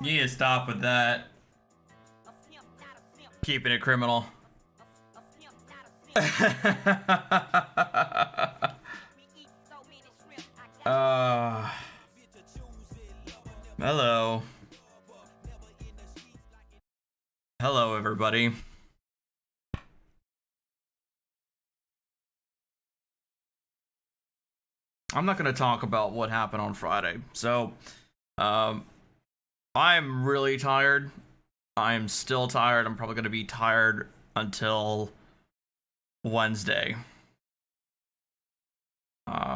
You need to stop with that. Keeping it criminal. Hello. Hello, everybody. I'm not going to talk about what happened on Friday. So, I'm really tired. I'm still tired. I'm probably going to be tired until Wednesday. But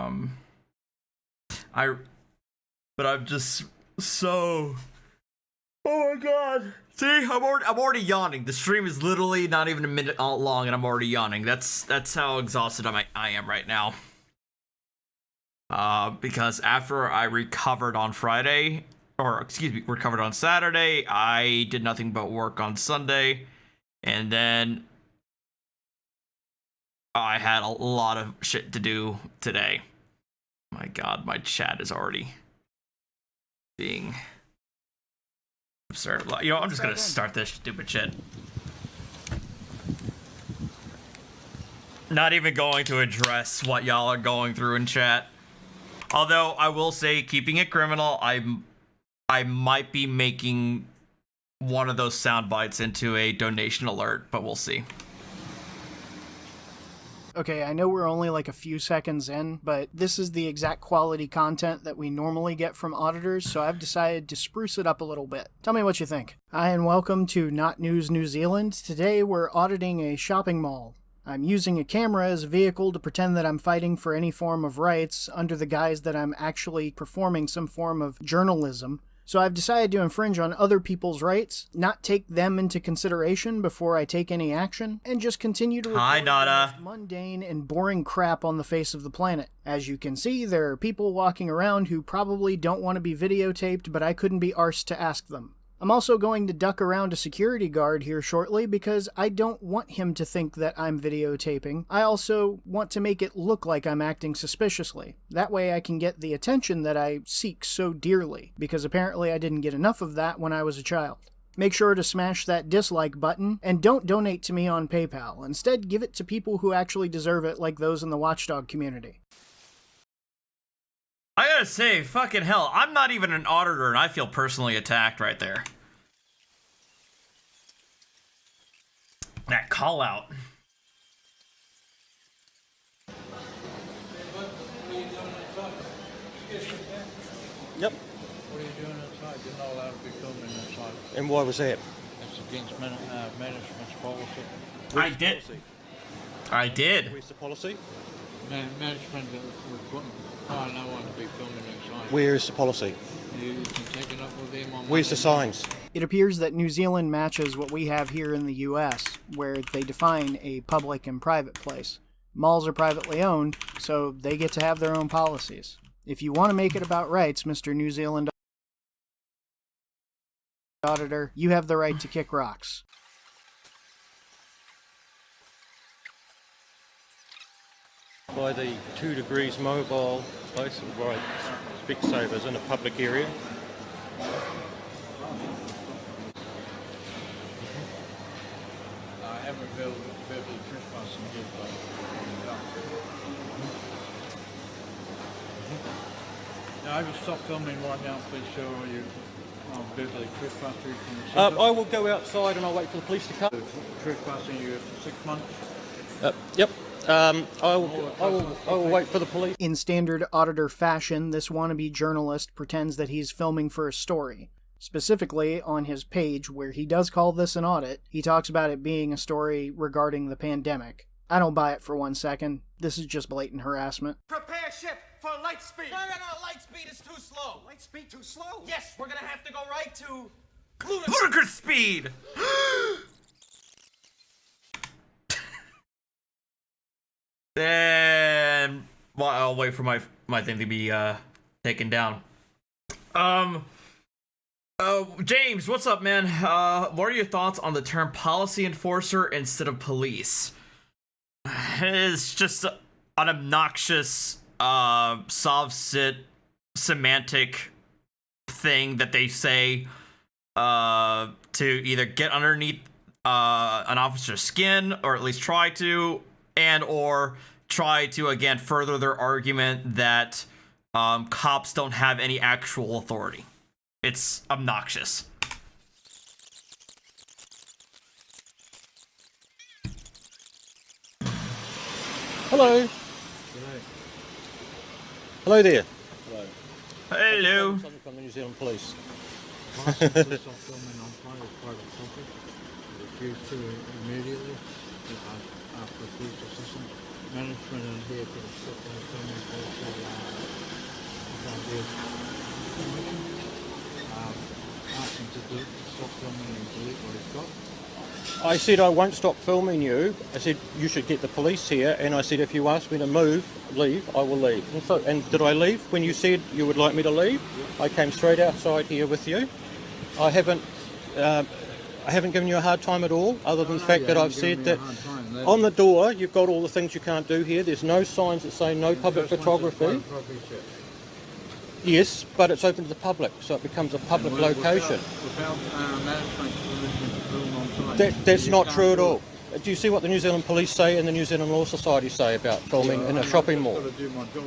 I'm just so... Oh my god. See, I'm already yawning. The stream is literally not even a minute long and I'm already yawning. That's how exhausted I am right now. Because after I recovered on Friday, or excuse me, recovered on Saturday, I did nothing but work on Sunday, and then I had a lot of shit to do today. My god, my chat is already being absurd. You know, I'm just gonna start this stupid shit. Not even going to address what y'all are going through in chat. Although I will say, keeping it criminal, I might be making one of those sound bites into a donation alert, but we'll see. Okay, I know we're only like a few seconds in, but this is the exact quality content that we normally get from auditors, so I've decided to spruce it up a little bit. Tell me what you think. Hi, and welcome to Not News New Zealand. Today we're auditing a shopping mall. I'm using a camera as a vehicle to pretend that I'm fighting for any form of rights under the guise that I'm actually performing some form of journalism. So I've decided to infringe on other people's rights, not take them into consideration before I take any action, and just continue to report the most mundane and boring crap on the face of the planet. As you can see, there are people walking around who probably don't want to be videotaped, but I couldn't be arsed to ask them. I'm also going to duck around a security guard here shortly because I don't want him to think that I'm videotaping. I also want to make it look like I'm acting suspiciously. That way I can get the attention that I seek so dearly, because apparently I didn't get enough of that when I was a child. Make sure to smash that dislike button, and don't donate to me on PayPal. Instead, give it to people who actually deserve it, like those in the Watchdog community. I gotta say, fucking hell, I'm not even an auditor and I feel personally attacked right there. That call out. Yep. What are you doing outside? You're not allowed to be filming outside. And why was that? It's against management's policy. I did. I did. Where's the policy? Management require no one to be filming outside. Where is the policy? You can take it up with them on Where's the signs? It appears that New Zealand matches what we have here in the US, where they define a public and private place. Malls are privately owned, so they get to have their own policies. If you want to make it about rights, Mr. New Zealand Auditor, you have the right to kick rocks. By the 2 Degrees mobile place, right, Specsavers in a public area. I haven't verbally trespassing yet, but no, I will stop filming right now, please, sir, or you verbally trespass you from I will go outside and I'll wait for the police to come. trespassing you for 6 months. Yep. I will wait for the police. In standard auditor fashion, this wannabe journalist pretends that he's filming for a story. Specifically, on his page, where he does call this an audit, he talks about it being a story regarding the pandemic. I don't buy it for 1 second. This is just blatant harassment. Prepare ship for light speed. No, light speed is too slow. Light speed too slow? Yes, we're gonna have to go right to Ludicrous speed! Then, well, I'll wait for my thing to be taken down. James, what's up, man? What are your thoughts on the term policy enforcer instead of police? It's just an obnoxious, soft-sit semantic thing that they say to either get underneath an officer's skin, or at least try to, and or try to again further their argument that cops don't have any actual authority. It's obnoxious. Hello. Hello there. Hello. Something from the New Zealand Police. Police are filming on private property. They refused to immediately after a police assistant. Management in here could have stopped them filming policy without their permission. Asked him to stop filming and delete what he's got. I said I won't stop filming you. I said you should get the police here, and I said if you ask me to leave, I will leave. And did I leave when you said you would like me to leave? Yeah. I came straight outside here with you. I haven't given you a hard time at all, other than the fact that I've said that on the door you've got all the things you can't do here. There's no signs that say no public photography. Yes, but it's open to the public, so it becomes a public location. Without management permission to film on site. That's not true at all. Do you see what the New Zealand Police say and the New Zealand Law Society say about filming in a shopping mall,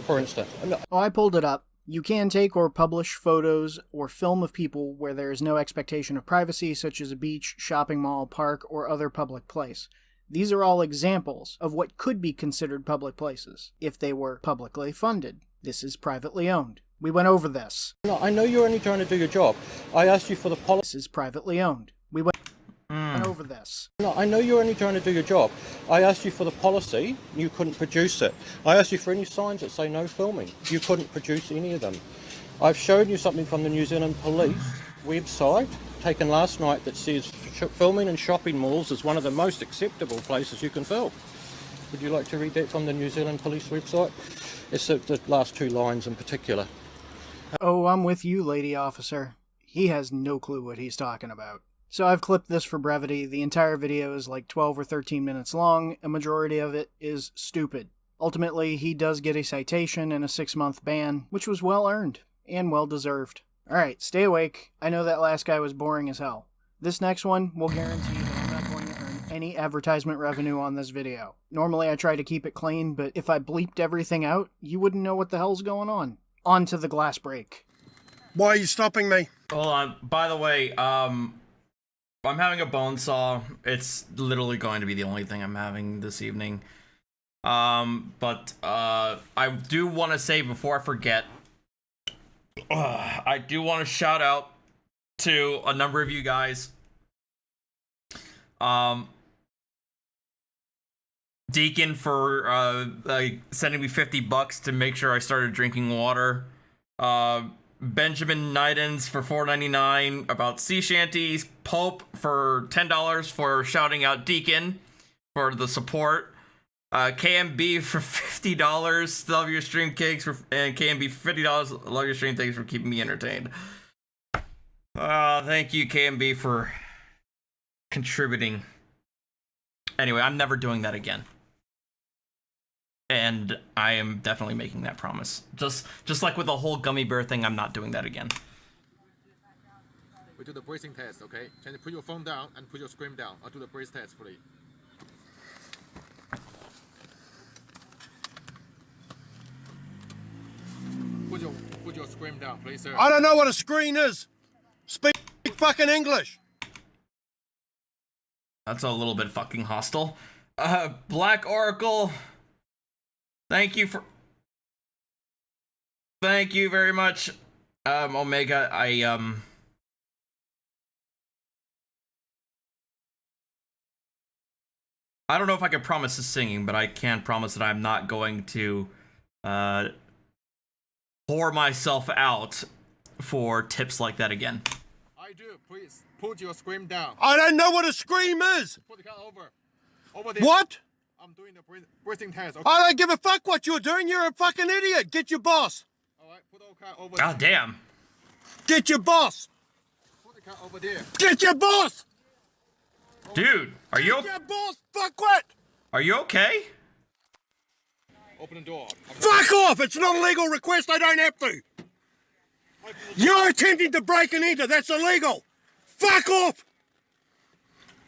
for instance? Oh, I pulled it up. You can take or publish photos or film of people where there is no expectation of privacy, such as a beach, shopping mall, park, or other public place. These are all examples of what could be considered public places if they were publicly funded. This is privately owned. We went over this. No, I know you're only trying to do your job. I asked you for the policy. This is privately owned. We went over this. No, I know you're only trying to do your job. I asked you for the policy. You couldn't produce it. I asked you for any signs that say no filming. You couldn't produce any of them. I've shown you something from the New Zealand Police website taken last night that says filming in shopping malls is one of the most acceptable places you can film. Would you like to read that from the New Zealand Police website? It's the last two lines in particular. Oh, I'm with you, lady officer. He has no clue what he's talking about. So I've clipped this for brevity. The entire video is like 12 or 13 minutes long. A majority of it is stupid. Ultimately, he does get a citation and a 6-month ban, which was well earned and well deserved. Alright, stay awake. I know that last guy was boring as hell. This next one will guarantee that I'm not going to earn any advertisement revenue on this video. Normally I try to keep it clean, but if I bleeped everything out, you wouldn't know what the hell's going on. On to the glass break. Why are you stopping me? Hold on. By the way, I'm having a bone saw. It's literally going to be the only thing I'm having this evening. But I do want to say before I forget, I do want to shout out to a number of you guys. Deacon for sending me $50 to make sure I started drinking water. Benjamin Nidens for $4.99 about sea shanties. Pope for $10 for shouting out Deacon for the support. KMB for $50. Love your stream cakes and KMB for $50. Love your stream. Thanks for keeping me entertained. Thank you, KMB, for contributing. Anyway, I'm never doing that again. And I am definitely making that promise. Just like with the whole gummy bear thing, I'm not doing that again. We do the breathing test, okay? Can you put your phone down and put your screen down? I'll do the breath test for you. Put your screen down, please, sir. I don't know what a screen is. Speak fucking English. That's a little bit fucking hostile. Black Oracle. Thank you very much. Omega, I don't know if I can promise the singing, but I can promise that I'm not going to pour myself out for tips like that again. I do. Please put your screen down. I don't know what a scream is. Put the car over there. What? I'm doing the breathing test. Okay? I don't give a fuck what you're doing. You're a fucking idiot. Get your boss. All right. Put the car over. God damn. Get your boss. Put the car over there. Get your boss. Dude, are you Get your boss. Fuck what? Are you okay? Open the door. Fuck off. It's not a legal request. I don't have to. You're attempting to break and enter. That's illegal. Fuck off!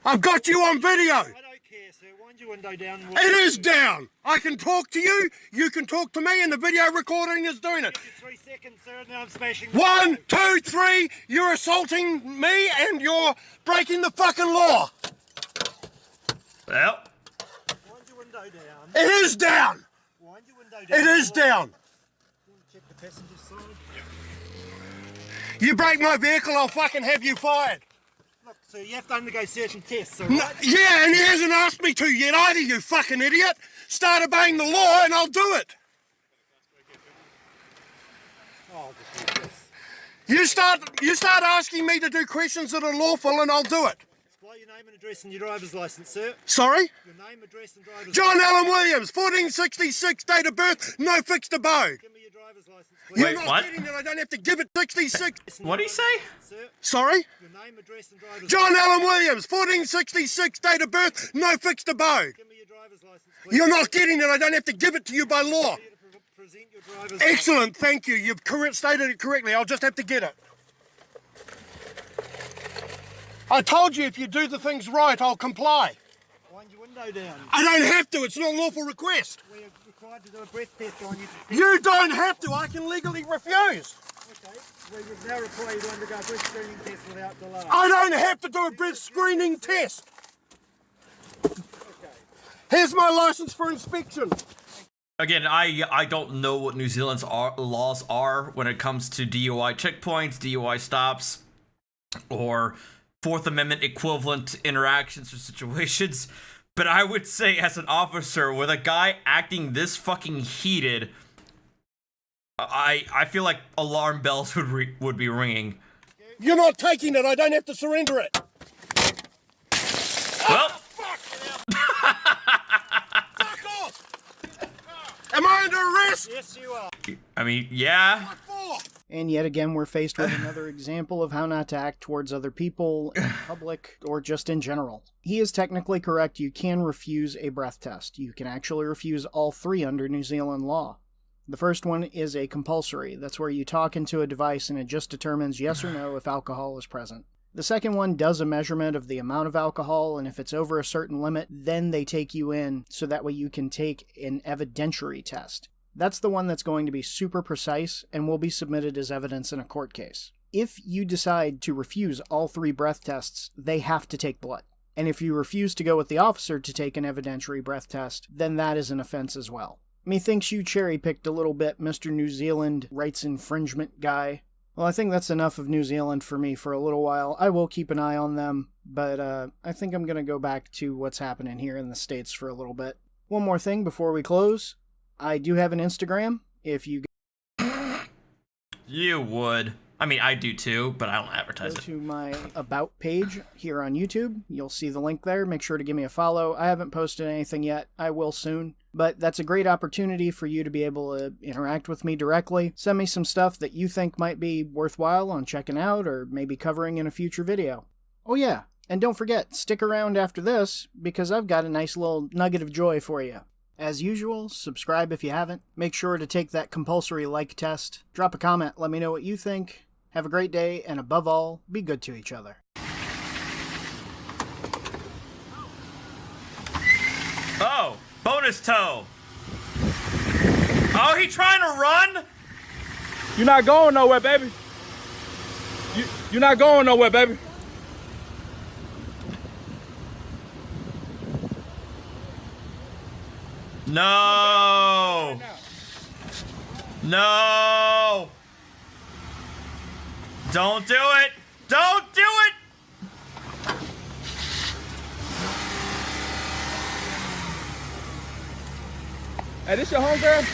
I've got you on video. I don't care, sir. Wind your window down. And It is down. I can talk to you, you can talk to me, and the video recording is doing it. 3 seconds, sir, and then I'm smashing. 1, 2, 3, you're assaulting me and you're breaking the fucking law. Well, Wind your window down. It is down. Wind your window down. It is down. Check the passenger side. You break my vehicle, I'll fucking have you fired. Look, sir, you have to undergo certain tests, sir. No, Right? yeah, and he hasn't asked me to yet either, you fucking idiot. Start obeying the law and I'll do it. Oh, this. You start asking me to do questions that are lawful and I'll do it. Display your name and address and your driver's license, sir. Sorry? Your name, address, and driver's John Allen Williams, 1466, date of birth, no fixed abode. Give me your driver's license, please. Wait, You're not what? getting that I don't have to give it 66. what'd he say? Sir, Sorry? your name, address, and driver's John Allen Williams, 1466, date of birth, no fixed abode. Give me your driver's license, please. You're not getting that I don't have to give it to you by law. Here to present your driver's Excellent, thank you. You've stated it correctly. I'll just have to get it. I told you if you do the things right, I'll comply. license. Wind your window down. I don't have to. It's not a lawful request. We are required to do a breath test on you. You don't have to. I can legally refuse. Okay. We would now require you to undergo a breath screening test without delay. I don't have to do a breath screening test. Here's my license for inspection. Again, I don't know what New Zealand's laws are when it comes to DUI checkpoints, DUI stops, or Fourth Amendment equivalent interactions or situations. But I would say, as an officer, with a guy acting this fucking heated, I feel like alarm bells would be ringing. You're not taking it. I don't have to surrender it. Well, Fuck off! Am I under arrest? Yes, you are. I mean, yeah. What for? And yet again, we're faced with another example of how not to act towards other people, in public, or just in general. He is technically correct. You can refuse a breath test. You can actually refuse all three under New Zealand law. The first one is a compulsory. That's where you talk into a device and it just determines yes or no if alcohol is present. The second one does a measurement of the amount of alcohol, and if it's over a certain limit, then they take you in so that way you can take an evidentiary test. That's the one that's going to be super precise and will be submitted as evidence in a court case. If you decide to refuse all three breath tests, they have to take blood. And if you refuse to go with the officer to take an evidentiary breath test, then that is an offense as well. Methinks you cherry-picked a little bit, Mr. New Zealand rights infringement guy. Well, I think that's enough of New Zealand for me for a little while. I will keep an eye on them, but I think I'm going to go back to what's happening here in the States for a little bit. One more thing before we close. I do have an Instagram. If you You would. I mean, I do too, but I don't advertise go it. to my About page here on YouTube, you'll see the link there. Make sure to give me a follow. I haven't posted anything yet. I will soon. But that's a great opportunity for you to be able to interact with me directly. Send me some stuff that you think might be worthwhile on checking out or maybe covering in a future video. Oh yeah, and don't forget, stick around after this because I've got a nice little nugget of joy for you. As usual, subscribe if you haven't. Make sure to take that compulsory like test. Drop a comment, let me know what you think. Have a great day, and above all, be good to each other. Oh, bonus toe. Oh, he trying to run? You're not going nowhere, baby. You're not going nowhere, baby. No. No. Don't do it. Don't do it. Hey, this your homegirl?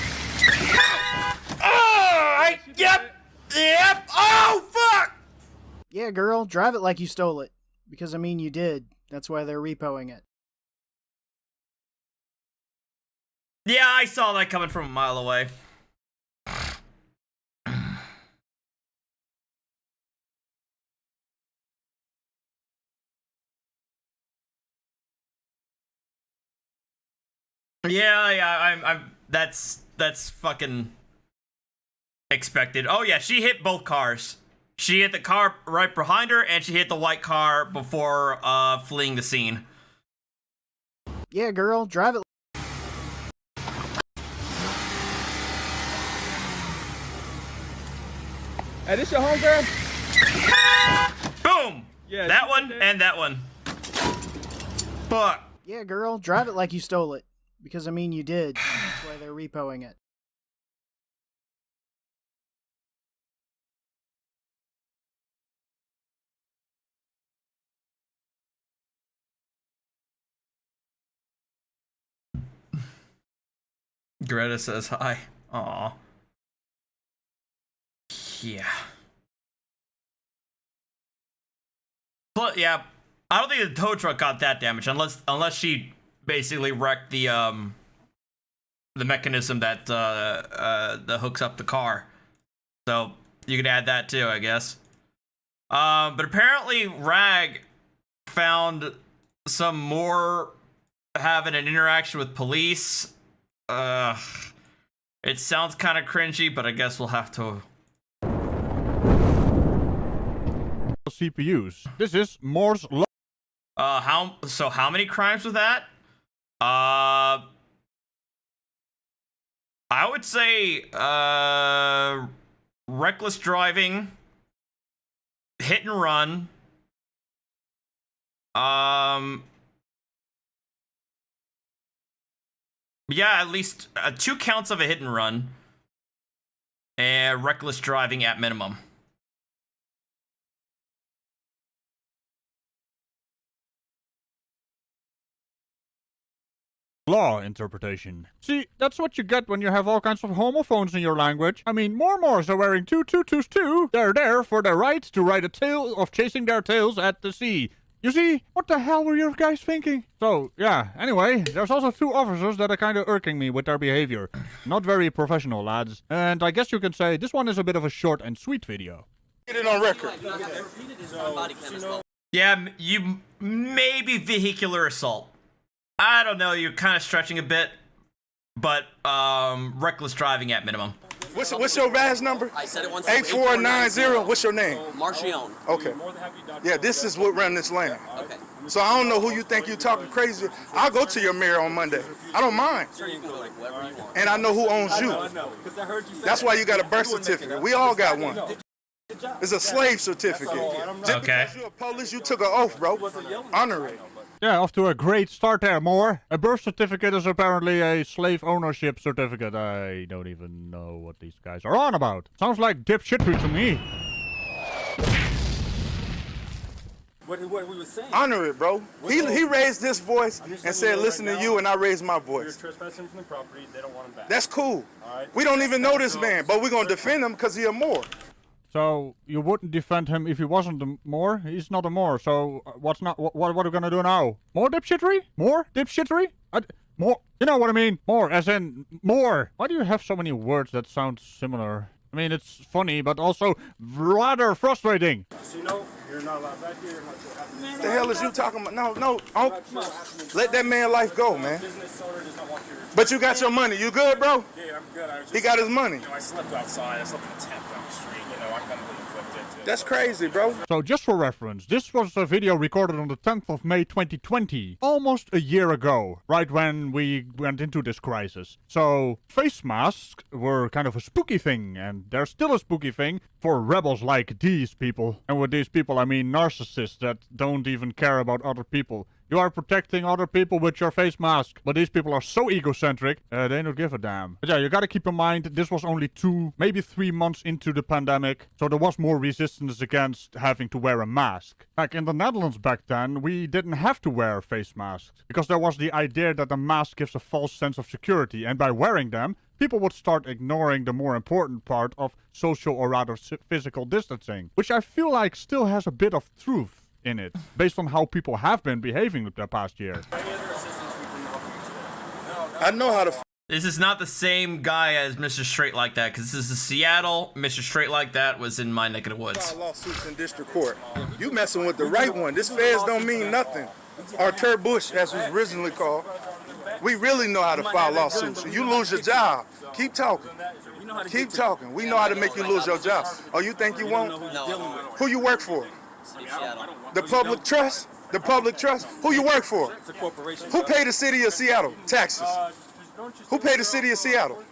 Yep. Oh, fuck. Yeah, girl, drive it like you stole it. Because, I mean, you did. That's why they're repoing it. Yeah, I saw that coming from a mile away. Yeah, I'm that's fucking expected. Oh yeah, she hit both cars. She hit the car right behind her, and she hit the white car before fleeing the scene. Yeah, girl, drive it. Hey, this your home, girl? Boom! Yeah, that one and that one. Fuck. Yeah, girl, drive it like you stole it. Because, I mean, you did. That's why they're repoing it. Greta says hi. Aw. Yeah. But yeah, I don't think the tow truck got that damage unless she basically wrecked the mechanism that that hooks up the car. So you could add that too, I guess. But apparently Rag found some more having an interaction with police. It sounds kind of cringy, but I guess we'll have to. CPUs. This is Moore's law. How many crimes with that? I would say reckless driving, hit and run, yeah, at least 2 counts of a hit and run, and reckless driving at minimum. Law interpretation. See, that's what you get when you have all kinds of homophones in your language. I mean, Mormons are wearing 2 tutus too. They're there for their right to ride a tale of chasing their tails at the sea. You see, what the hell were you guys thinking? So, yeah, anyway, there's also 2 officers that are kind of irking me with their behavior. Not very professional, lads. And I guess you can say this one is a bit of a short and sweet video. Get it on record. Yeah, you maybe vehicular assault. I don't know, you're kind of stretching a bit, but reckless driving at minimum. What's your badge number? I said it once. 8490. What's your name? Marcion. Okay. Yeah, this is what run this land. Okay. So I don't know who you think you're talking crazy. I'll go to your mayor on Monday. I don't mind. Sure, you can go like whoever you want. And I know who owns you. That's why you got a birth certificate. We all got one. It's a slave certificate. Just Okay. because you're a police, you took an oath, bro. Honor it. Yeah, off to a great start there, Moore. A birth certificate is apparently a slave ownership certificate. I don't even know what these guys are on about. Sounds like dipshittery to me. What we were saying. Honor it, bro. He raised his voice and said, listen to you, and I raised my voice. You're trespassing from the property. They don't want him back. That's cool. All right. We don't even know this man, but we're going to defend him because he's a Moor. So you wouldn't defend him if he wasn't a Moor? He's not a Moor, so what are we gonna do now? More dipshittery? More dipshittery? More, you know what I mean? More, as in more. Why do you have so many words that sound similar? I mean, it's funny, but also rather frustrating. So you know, you're not allowed back here. You're not allowed back here. What the hell is you talking about? No. Let that man life go, man. Business owner does not want your... But you got your money. You good, bro? Yeah, I'm good. I was just, He got his money. You know, I slept outside. I slept in a tent down the street. You know, I kind of been afflicted. That's crazy, bro. So just for reference, this was a video recorded on the 10th of May 2020, almost a year ago, right when we went into this crisis. So face masks were kind of a spooky thing, and they're still a spooky thing for rebels like these people. And with these people, I mean narcissists that don't even care about other people. You are protecting other people with your face mask. But these people are so egocentric, they don't give a damn. But yeah, you gotta keep in mind, this was only 2, maybe 3 months into the pandemic. So there was more resistance against having to wear a mask. Like in the Netherlands back then, we didn't have to wear face masks. Because there was the idea that a mask gives a false sense of security. And by wearing them, people would start ignoring the more important part of social or rather physical distancing. Which I feel like still has a bit of truth in it, based on how people have been behaving the past year. I know how to. This is not the same guy as Mr. Straight Like That, because this is Seattle. Mr. Straight Like That was in my neck of the woods. Lawsuits in district court. You messing with the right one. This feds don't mean nothing. Arthur Bush, as was originally called. We really know how to file lawsuits. You lose your job. Keep talking. Keep talking. We know how to make you lose your job. Oh, you think you won't? Who you work for? The public trust? The public trust? Who you work for? Who paid the city of Seattle? Taxes. Who paid the city of Seattle?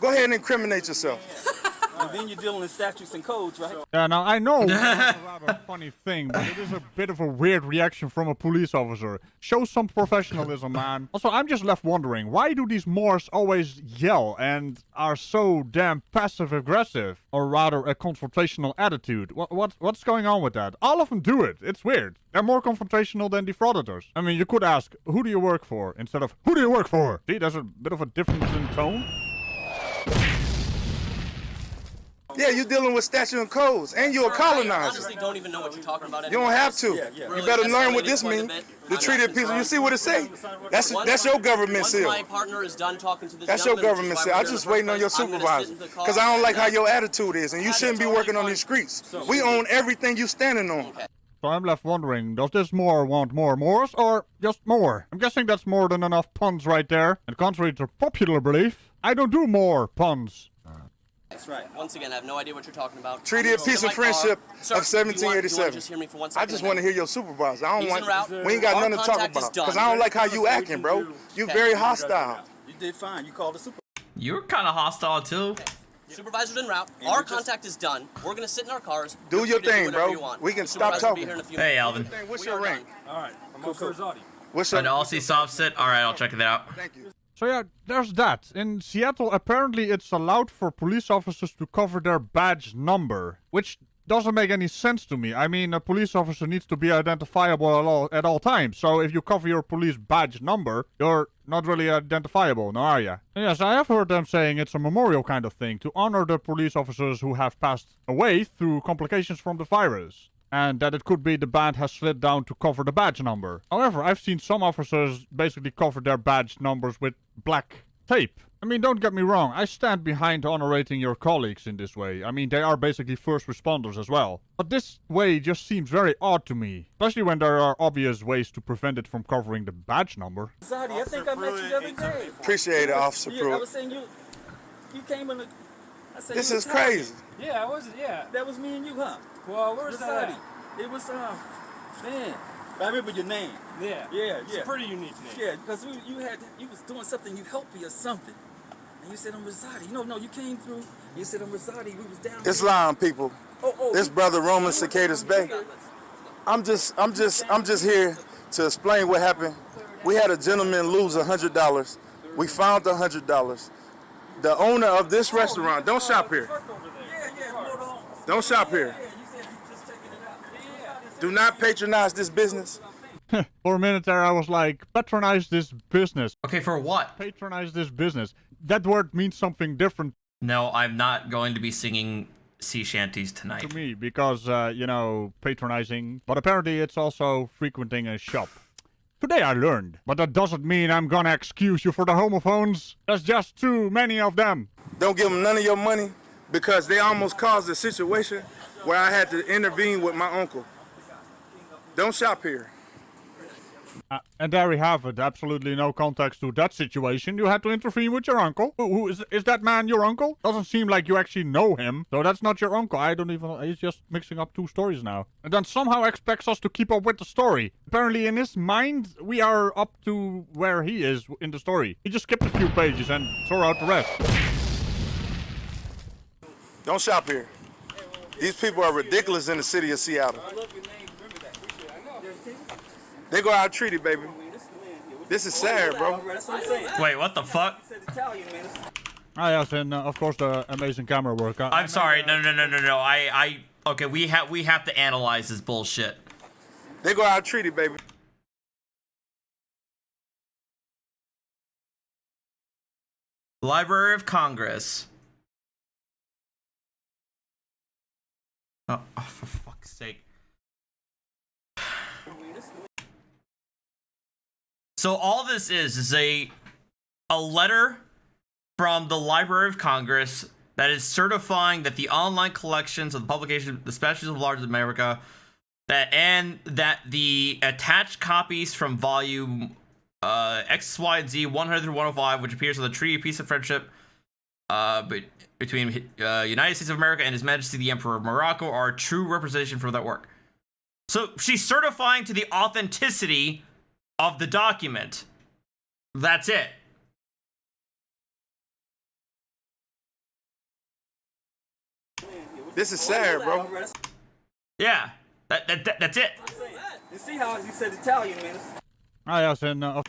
Go ahead and incriminate yourself. And then you're dealing with statutes and codes, right? Yeah, now I know that's a rather funny thing, but it is a bit of a weird reaction from a police officer. Show some professionalism, man. Also, I'm just left wondering, why do these Moors always yell and are so damn passive-aggressive? Or rather, a confrontational attitude. What's going on with that? All of them do it. It's weird. They're more confrontational than defrauders. I mean, you could ask, who do you work for? Instead of, who do you work for? See, there's a bit of a difference in tone. Yeah, you're dealing with statute and codes, and you're a colonizer. I honestly don't even know what you're talking about. You don't have to. Really, you better learn what this means. The treaty of peace. You see what it say? That's your government seal. Once my partner is done talking to this That's your government seal. I'm just waiting on your supervisor. Because I don't like how your attitude is, and you shouldn't be working on these streets. We own everything you standing on. So I'm left wondering, does this Moor want more Moors, or just more? I'm guessing that's more than enough puns right there. And contrary to popular belief, I don't do more puns. That's right. Once again, I have no idea what you're talking about. Treaty of Peace and Friendship of 1787. Just hear me for 1 second. I just want to hear your supervisor. I don't want. Route. We ain't got nothing to talk about. Because I don't like how you acting, bro. You very hostile. You did fine. You called the supervisor. You're kind of hostile too. Supervisor's en route. Our contact is done. We're gonna sit in our cars. Do your thing, bro. We can stop talking. Hey, Alvin. What's your rank? All right, I'm also Zodi. What's your? An Aussie soft sit. All right, I'll check it out. Thank you. So yeah, there's that. In Seattle, apparently it's allowed for police officers to cover their badge number, which doesn't make any sense to me. I mean, a police officer needs to be identifiable at all times. So if you cover your police badge number, you're not really identifiable, no, are you? And yes, I have heard them saying it's a memorial kind of thing to honor the police officers who have passed away through complications from the virus. And that it could be the band has slid down to cover the badge number. However, I've seen some officers basically cover their badge numbers with black tape. I mean, don't get me wrong, I stand behind honorating your colleagues in this way. I mean, they are basically first responders as well. But this way just seems very odd to me. Especially when there are obvious ways to prevent it from covering the badge number. Zodi, I think I met you the other day. Appreciate it, Officer Yeah, I Pruitt. was saying you came in the... I said This you is Italian. crazy. Yeah, I was. Yeah. That was me and you, huh? Well, where's that? Zodi. It was, man. I remember your name. Yeah. Yeah, It's a pretty unique name. Yeah, because you was doing something, you helped me or something. And you said I'm Rosati. No, you came through. You said I'm Rosati. We was down. Islam people. This brother Roman Cicadas Bay. I'm just here to explain what happened. We had a gentleman lose $100. We found the $100. The owner of this restaurant, don't shop here. Don't shop here. Do not patronize this business. For a minute there I was like, patronize this business. Okay, for what? Patronize this business. That word means something different No, I'm not going to be singing sea shanties tonight. to me because, you know, patronizing. But apparently it's also frequenting a shop. Today I learned. But that doesn't mean I'm gonna excuse you for the homophones. There's just too many of them. Don't give them none of your money because they almost caused a situation where I had to intervene with my uncle. Don't shop here. And there we have it. Absolutely no context to that situation. You had to intervene with your uncle. Who is that man your uncle? Doesn't seem like you actually know him. So that's not your uncle. I don't even... He's just mixing up two stories now. And then somehow expects us to keep up with the story. Apparently in his mind, we are up to where he is in the story. He just skipped a few pages and threw out the rest. Don't shop here. These people are ridiculous in the city of Seattle. They go out treated, baby. This is sad, bro. Wait, what the fuck? Ah, yes, and of course the amazing camera work. I'm sorry. No. Okay, we have to analyze this bullshit. They go out treated, baby. Library of Congress. Oh, for fuck's sake. So all this is a letter from the Library of Congress that is certifying that the online collections of the publication, the Specials of Large America, that the attached copies from volume X, Y, and Z 100 through 105, which appears on the Treaty of Peace and Friendship between United States of America and His Majesty the Emperor of Morocco are a true representation for that work. So she's certifying to the authenticity of the document. That's it. This is sad, bro. Yeah, that's it. You see how you said Italian, man? Ah, yes, and of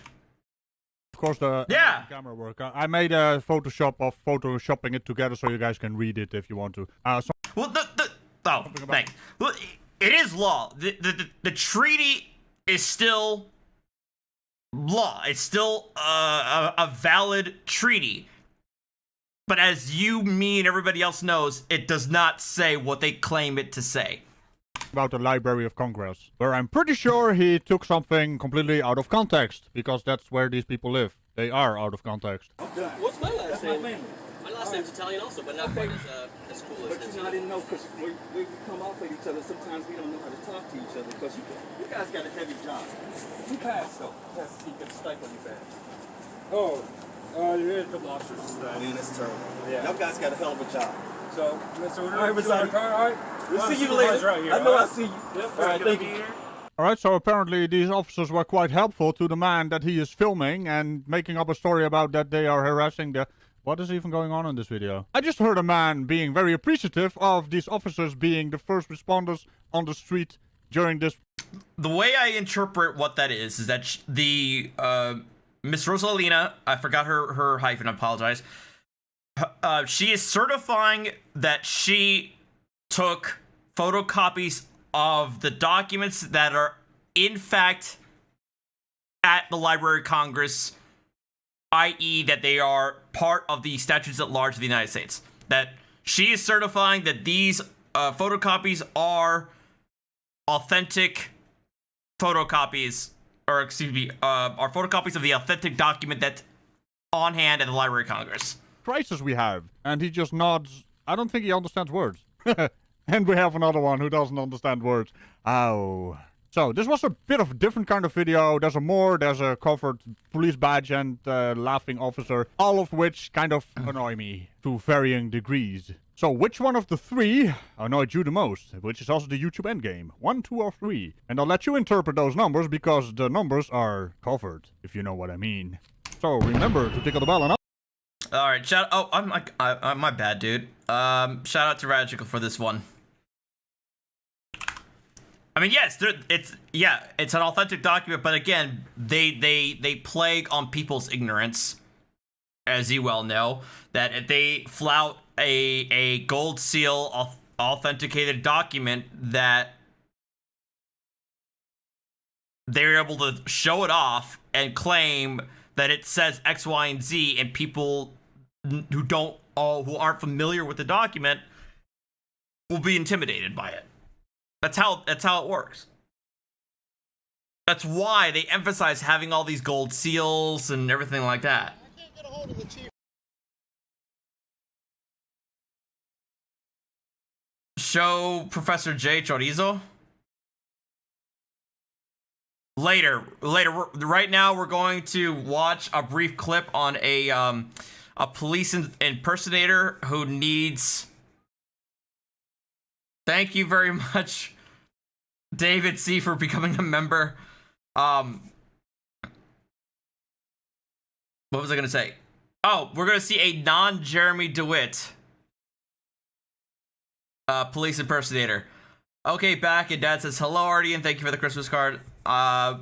course the camera work. I made a Photoshop of photoshopping it together so you guys can read it if you want to. Well, thanks. Well, it is law. The treaty is still law. It's still a valid treaty. But as you, me, and everybody else knows, it does not say what they claim it to say. About the Library of Congress, where I'm pretty sure he took something completely out of context, because that's where these people live. They are out of context. What's my last name? My last name's Italian also, but not quite as cool as But you know, I didn't know because we come off at each other. Sometimes we don't know how to talk to each other because you guys got a heavy job. You pass though. Pass so you get a stipend you pass. Oh, you had a couple officers today. Man, that's terrible. Yeah. Y'all guys got a hell of a job. So we're All right, doing car, all right? We'll see you later. Right here, I know all I'll see you. Yep. All right, thank you. Alright, so apparently these officers were quite helpful to the man that he is filming and making up a story about that they are harassing the... What is even going on in this video? I just heard a man being very appreciative of these officers being the first responders on the street during this... The way I interpret what that is that the Miss Rosalina, I forgot her hyphen, I apologize. She is certifying that she took photocopies of the documents that are in fact at the Library of Congress, i.e. that they are part of the statutes at large of the United States. That she is certifying that these photocopies are authentic photocopies, or excuse me, are photocopies of the authentic document that's on hand at the Library of Congress. Crisis we have, and he just nods. I don't think he understands words. And we have another one who doesn't understand words. Ow. So, this was a bit of a different kind of video. There's a covered police badge and laughing officer, all of which kind of annoy me to varying degrees. So, which one of the three annoyed you the most? Which is also the YouTube endgame. 1, 2, or 3. And I'll let you interpret those numbers because the numbers are covered, if you know what I mean. So, remember to tickle the bell and up. Alright, shout out. Oh, I'm my bad, dude. Shout out to Radical for this one. I mean, yes, it's an authentic document, but again, they plague on people's ignorance, as you well know, that if they flout a gold seal authenticated document, that they're able to show it off and claim that it says X, Y, and Z, and people who aren't familiar with the document will be intimidated by it. That's how it works. That's why they emphasize having all these gold seals and everything like that. I can't get a hold of the chief. Show Professor J Chorizo. Later. Right now, we're going to watch a brief clip on a police impersonator who needs. Thank you very much, David C, for becoming a member. What was I gonna say? Oh, we're gonna see a non-Jeremy DeWitt police impersonator. Okay, back, and Dad says hello, Artie, and thank you for the Christmas card. I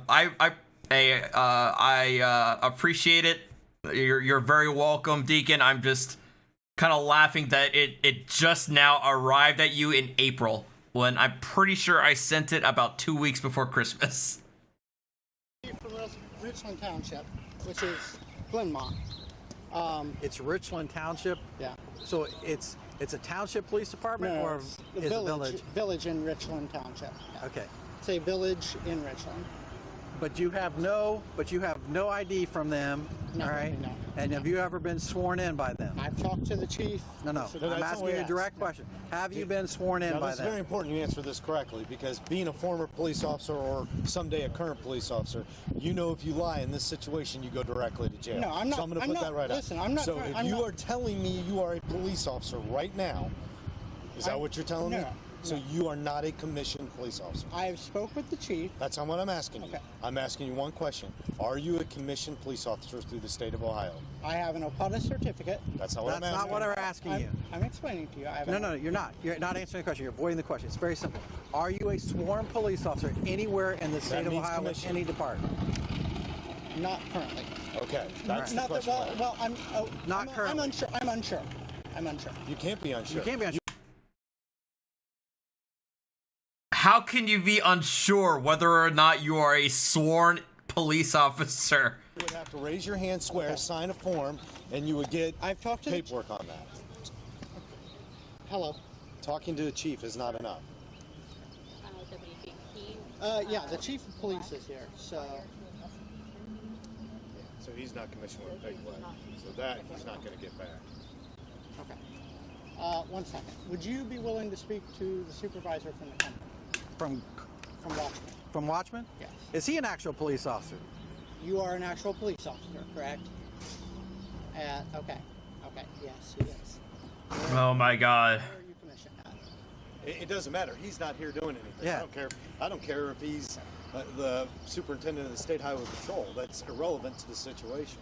appreciate it. You're very welcome, Deacon. I'm just kind of laughing that it just now arrived at you in April, when I'm pretty sure I sent it about 2 weeks before Christmas. From Richland Township, which is Glenmont. It's Richland Township? Yeah. So it's a township police department, No, or it's is it village? Village in Richland Township. Yeah. Okay. It's a village in Richland. But you have no ID from them All right. No. And have you ever been sworn in by them? I've talked to the chief. No. I'm asking you a direct question. Have you been sworn in by It's them? very important you answer this correctly, because being a former police officer or someday a current police officer, you know if you lie in this situation, you go directly to jail. No, I'm not. So I'm going to put that right listen, out. I'm not. So if you are telling me you are a police officer right now, is that what you're telling me? So you are not a commissioned police officer. I have spoke with the chief. That's not what I'm asking you. I'm asking you one question. Are you a commissioned police officer through the state of Ohio? I have an OPUDA certificate. That's not what I'm asking. That's not what I'm asking you. I'm explaining to you. No, you're not. You're not answering the question. You're avoiding the question. It's very simple. Are you a sworn police officer anywhere in the state of Ohio with any department? Not currently. Okay. That's the not question. well, I'm not currently. I'm unsure. You can't be unsure. You can't be unsure. How can you be unsure whether or not you are a sworn police officer? You would have to raise your hand, swear, sign a form, and you would get paperwork on that. Hello. Talking to the chief is not enough. Yeah, the chief of police is here, so. So he's not commissioned with a big leg. So that he's not going to get back. Okay. 1 second. Would you be willing to speak to the supervisor from the company? From Watchman. From Watchman? Yes. Is he an actual police officer? You are an actual police officer, correct? Okay. Yes, he is. Oh my God. Where are you commissioned at? It doesn't matter. He's not here doing anything. Yeah. I don't care if he's the superintendent of the state highway patrol. That's irrelevant to the situation.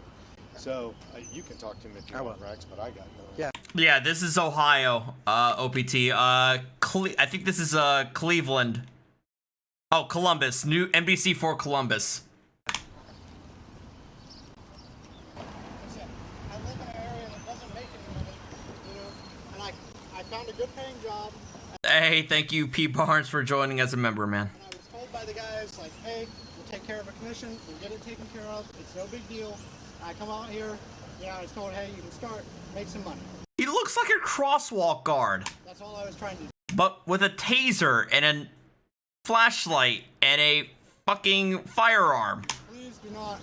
So you can talk to him if you want, Rex, but I got no. Yeah. Yeah, this is Ohio, OPT. I think this is Cleveland. Oh, Columbus. New NBC 4 Columbus. I live in an area that doesn't make any money, and I found a good paying job. Hey, thank you, P. Barnes, for joining as a member, man. And I was told by the guys, like, hey, we'll take care of a commission, we'll get it taken care of, it's no big deal. I come out here, I was told, hey, you can start, make some money. He looks like a crosswalk guard. That's all I was trying to do. But with a taser and a flashlight and a fucking firearm. Please do not.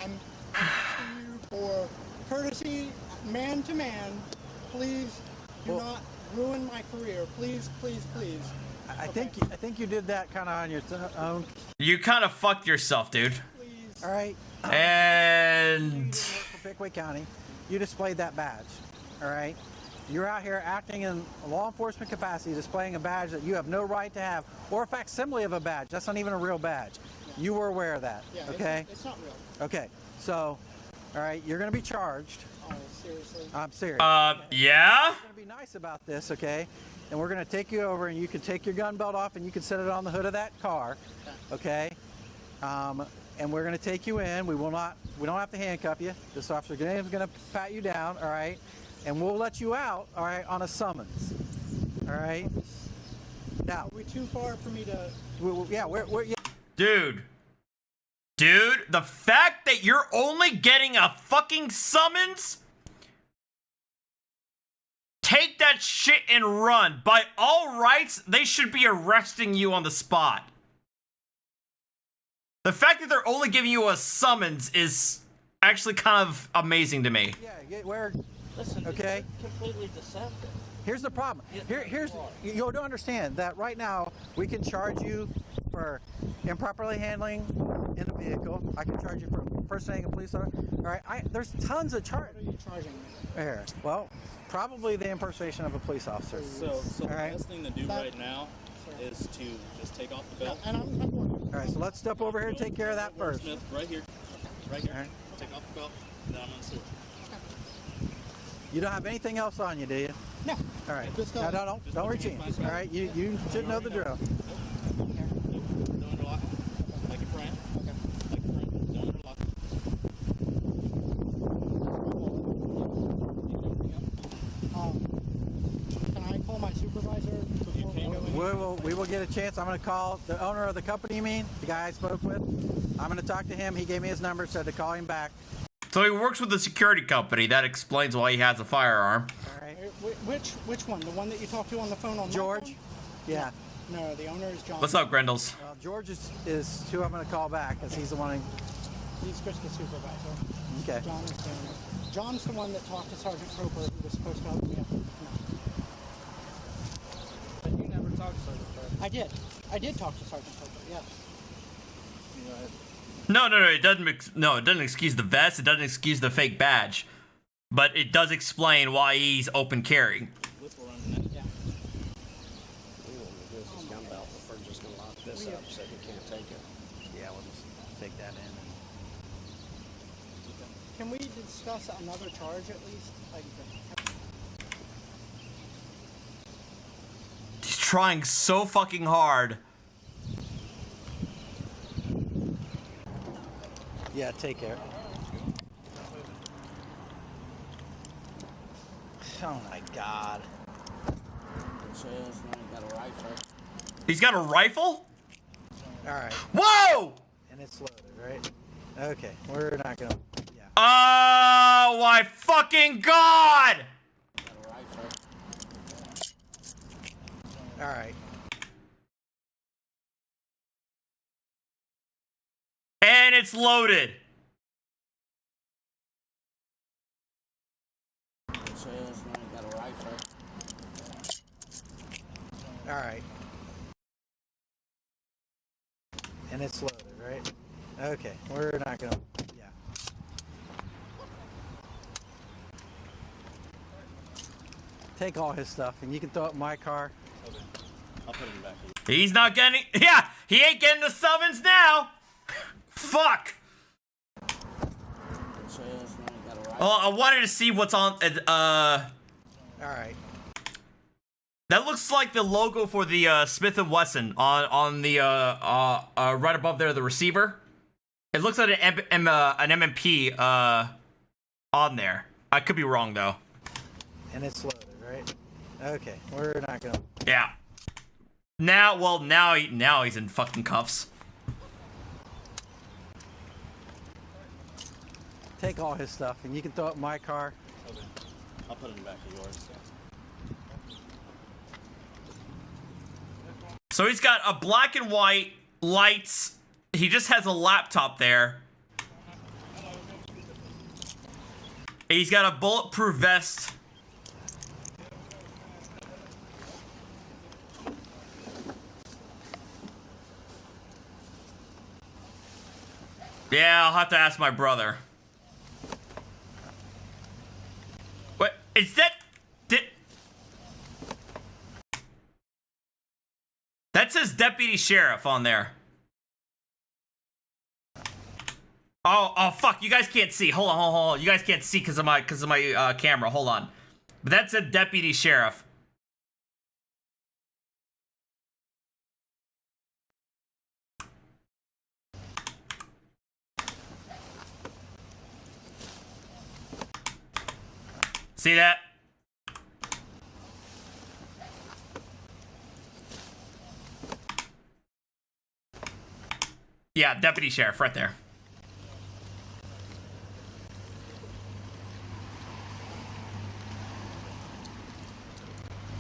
I'm asking you for courtesy, man to man. Please do not ruin my career. Please. I think you did that kind of on your own. You kind of fucked yourself, dude. Please. All right. And For Pickaway County, you displayed that badge. All right. You're out here acting in a law enforcement capacity, displaying a badge that you have no right to have, or a facsimile of a badge. That's not even a real badge. You were aware of that. Yeah, okay. It's not real. Okay. So, all right, you're going to be charged. Oh, seriously? I'm serious. Yeah? We're going to be nice about this, okay? And we're going to take you over, and you can take your gun belt off, and you can set it on the hood of that car, okay? And we're going to take you in. We don't have to handcuff you. This officer is going to pat you down, all right? And we'll let you out, all right, on a summons, all right? Now, are we too far for me to? Yeah. Dude, the fact that you're only getting a fucking summons? Take that shit and run. By all rights, they should be arresting you on the spot. The fact that they're only giving you a summons is actually kind of amazing to me. Listen, okay. Completely deceptive. Here's the problem. You don't understand that right now we can charge you for improperly handling in a vehicle. I can charge you for impersonating a police officer. All right. There's tons of charges. What are you charging me? Here. Well, probably the impersonation of a police officer. So the best thing to do right now is to just take off the belt. And I'm all right. So let's step over here and take care of that first. Smith, right here. Right here. All right. Take off the belt. And then I'm gonna switch. You don't have anything else on you, do you? No. All right. Don't reach in. All right. You should know the drill. Don't interlock. Like your friend. Okay. Like your friend. Don't interlock. Can I call my supervisor before we will get a chance. I'm going to call the owner of the company, you mean? The guy I spoke with. I'm going to talk to him. He gave me his number, said to call him back. So he works with a security company. That explains why he has a firearm. All right. Which one? The one that you talked to on the phone on George? My phone? Yeah. No, the owner is John. What's up, Grendels? Well, George is who I'm going to call back, because he's the one. He's just the supervisor. Okay. John is doing it. John's the one that talked to Sergeant Croper, who was supposed to help me up. But you never talked to Sergeant Croper. I did. I did talk to Sergeant Croper, yes. No, it doesn't. No, it doesn't excuse the vest. It doesn't excuse the fake badge, but it does explain why he's open carry. Yeah. This gun belt, but we're just gonna lock this up so he can't take it. Yeah, we'll just take that in. Can we discuss another charge at least? Like, He's trying so fucking hard. Yeah, take care. Oh my God. It says now you got a rifle. He's got a rifle? All right. Whoa! And it's loaded, right? Okay, we're not gonna. Yeah. Oh my fucking God! Got a rifle. All right. And it's loaded. It says now you got a rifle. All right. And it's loaded, right? Okay, we're not gonna. Yeah. Take all his stuff, and you can throw it in my car. Okay. I'll put him back. He's not getting. Yeah, he ain't getting the summons now. Fuck. It says now you got a rifle. Oh, I wanted to see what's on. All right. That looks like the logo for the Smith & Wesson on the right above there, the receiver. It looks like an MMP on there. I could be wrong though. And it's loaded, right? Okay, we're not gonna. Yeah. Now he's in fucking cuffs. Take all his stuff, and you can throw it in my car. Okay. I'll put him back to yours. So he's got a black and white lights. He just has a laptop there. He's got a bulletproof vest. Yeah, I'll have to ask my brother. What is that? That says deputy sheriff on there. Oh, fuck! You guys can't see. Hold on. You guys can't see because of my camera. Hold on. But that's a deputy sheriff. See that? Yeah, deputy sheriff right there.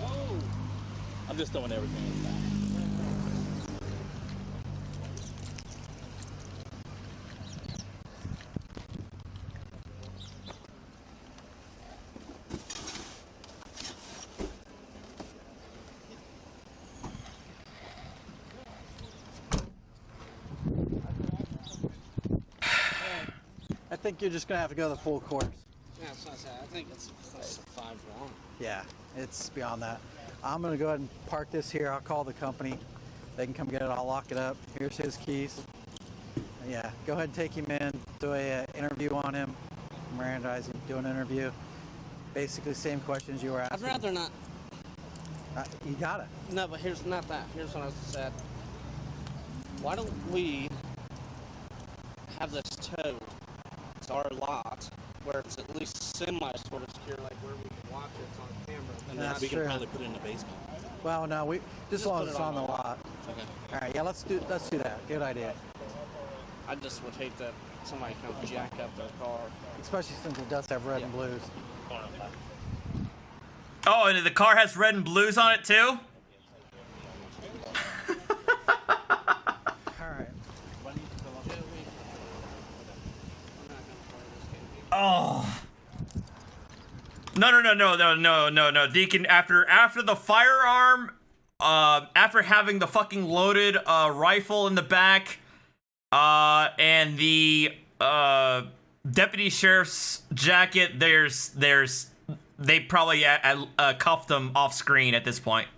Oh! I'm just throwing everything in the back. I think you're just gonna have to go the full course. Yeah, that's what I said. I think it's 5 wrong. Yeah, it's beyond that. I'm gonna go ahead and park this here. I'll call the company. They can come get it. I'll lock it up. Here's his keys. Yeah, go ahead and take him in. Do a interview on him. Mirandize him. Do an interview. Basically, same questions you were asking. I'd rather not. You got it. No, but here's not that. Here's what I said. Why don't we have this towed to our lot where it's at least semi sort of secure, like where we can watch it on camera, and then we can probably put it in the basement. Well, no, we just as long as it's on the lot. Okay. All right, yeah, let's do that. Good idea. I just would hate that somebody come jack up their car. Especially since it does have red and blues. Oh, and the car has red and blues on it too? No, Deacon. After the firearm, after having the fucking loaded rifle in the back, and the deputy sheriff's jacket, they probably cuffed them off screen at this point.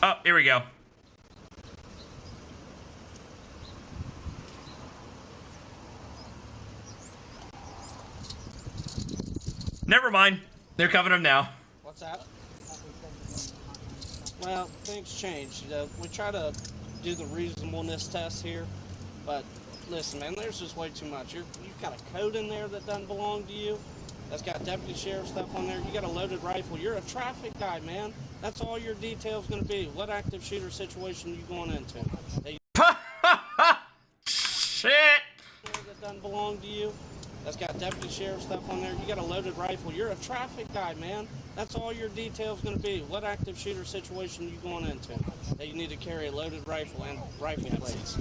Oh, here we go. Never mind. They're covering him now. What's that? Well, things change. You know, we try to do the reasonableness test here, but listen, man, there's just way too much. You've got a code in there that doesn't belong to you. That's got deputy sheriff stuff on there. You got a loaded rifle. You're a traffic guy, man. That's all your detail's going to be. What active shooter situation are you going into? Shit! That doesn't belong to you. That's got deputy sheriff stuff on there. You got a loaded rifle. You're a traffic guy, man. That's all your detail's going to be. What active shooter situation are you going into? That you need to carry a loaded rifle and rifle plates.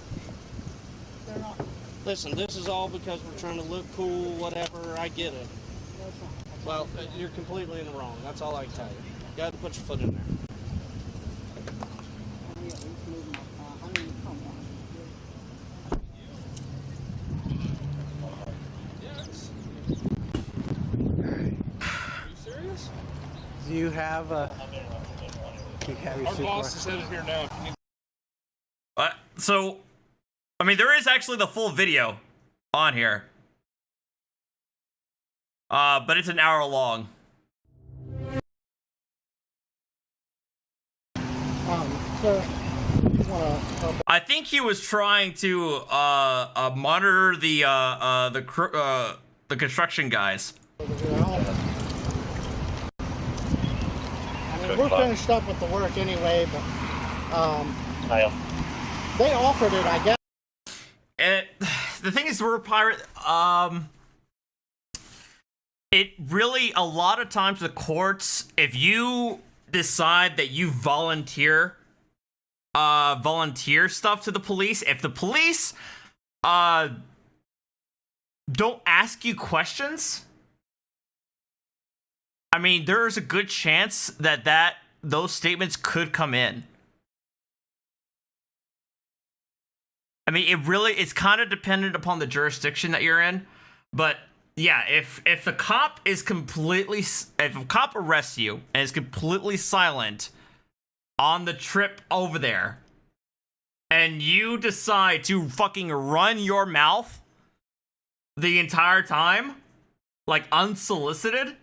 Listen, this is all because we're trying to look cool, whatever. I get it. Well, you're completely in the wrong. That's all I can tell you. You got to put your foot in there. Do you have your Our boss is headed here now. So, I mean, there is actually the full video on here. But it's an hour long. I think he was trying to monitor the construction guys. I mean, we're finished up with the work anyway, but they offered it, I guess. The thing is, we're a pirate. It really, a lot of times the courts, if you decide that you volunteer stuff to the police, if the police don't ask you questions, I mean, there's a good chance that those statements could come in. I mean, it's kind of dependent upon the jurisdiction that you're in, but yeah, if the cop arrests you and is completely silent on the trip over there, and you decide to fucking run your mouth the entire time, like unsolicited,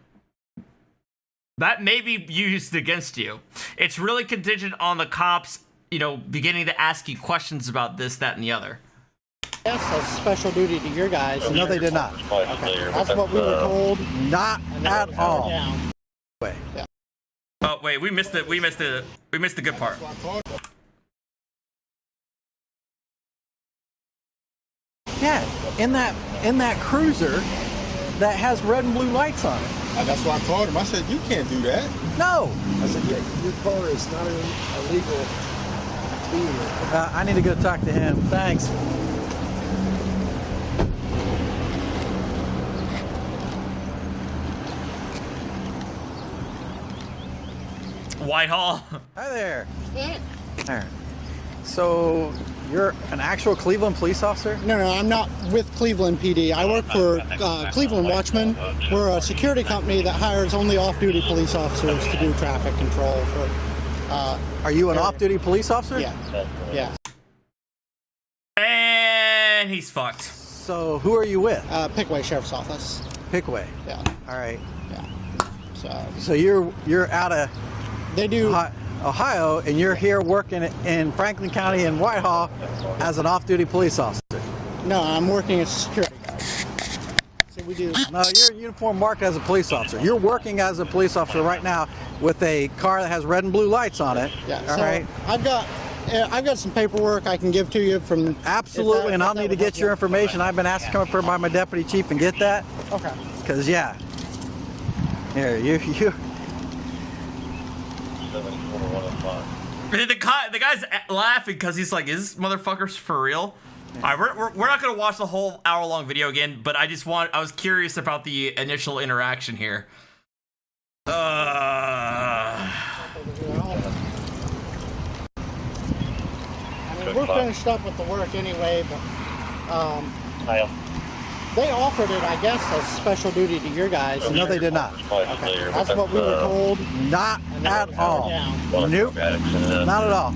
that may be used against you. It's really contingent on the cops, beginning to ask you questions about this, that, and the other. Yes, that's special duty to your guys. No, they did not. Okay. That's what we were told. Not at all. Wait. Yeah. Oh wait, we missed it. We missed the good part. Yeah, in that cruiser that has red and blue lights on it. That's what I told him. I said, you can't do that. No. I said, your car is not illegal. I need to go talk to him. Thanks. Whitehall. Hi there. There. So, you're an actual Cleveland police officer? No, I'm not with Cleveland PD. I work for Cleveland Watchmen. We're a security company that hires only off-duty police officers to do traffic control for. Are you an off-duty police officer? Yeah. And he's fucked. So, who are you with? Pickway Sheriff's Office. Pickway. Yeah. All right. Yeah. So you're out of. They do. Ohio, and you're here working in Franklin County in Whitehall as an off-duty police officer. No, I'm working as a security guard. So we do. No, you're uniform marked as a police officer. You're working as a police officer right now with a car that has red and blue lights on it. Yeah. All right. I've got some paperwork I can give to you from. Absolutely, and I'll need to get your information. I've been asked to come up here by my deputy chief and get that. Okay. Because here you. The guy's laughing because he's like, "Is this motherfucker's for real?" All right, we're not gonna watch the whole hour-long video again, but I was curious about the initial interaction here. I mean, we're finished up with the work anyway, but they offered it, I guess, as special duty to your guys. No, they did not. Okay. That's what we were told. Not at all. Nope. Not at all.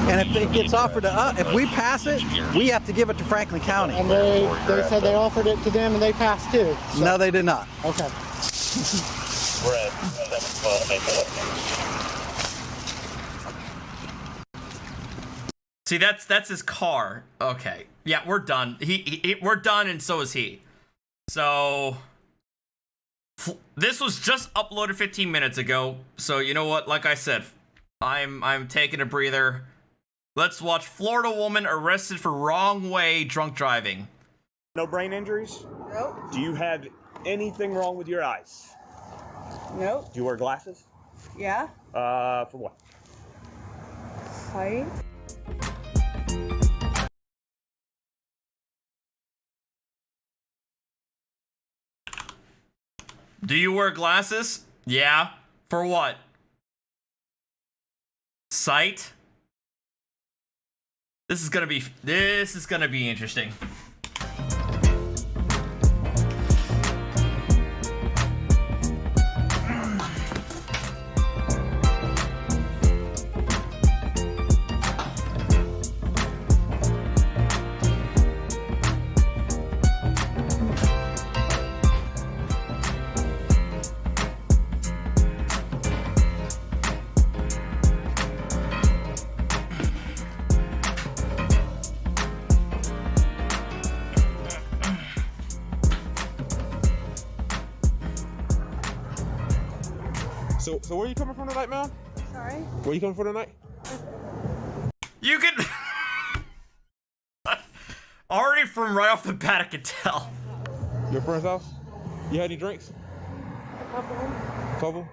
And if it gets offered to us, if we pass it, we have to give it to Franklin County. And they said they offered it to them and they passed too. So. No, they did not. Okay. See, that's his car. Okay. Yeah, we're done. We're done, and so is he. So this was just uploaded 15 minutes ago. So you know what? Like I said, I'm taking a breather. Let's watch Florida woman arrested for wrong way drunk driving. No brain injuries? Nope. Do you have anything wrong with your eyes? Nope. Do you wear glasses? Yeah. For what? Sight. Do you wear glasses? Yeah. For what? Sight? This is gonna be interesting. So where are you coming from tonight, man? Sorry? Where you coming from tonight? You can already from right off the bat I could tell. Your friend's house? You had any drinks? A couple. Couple?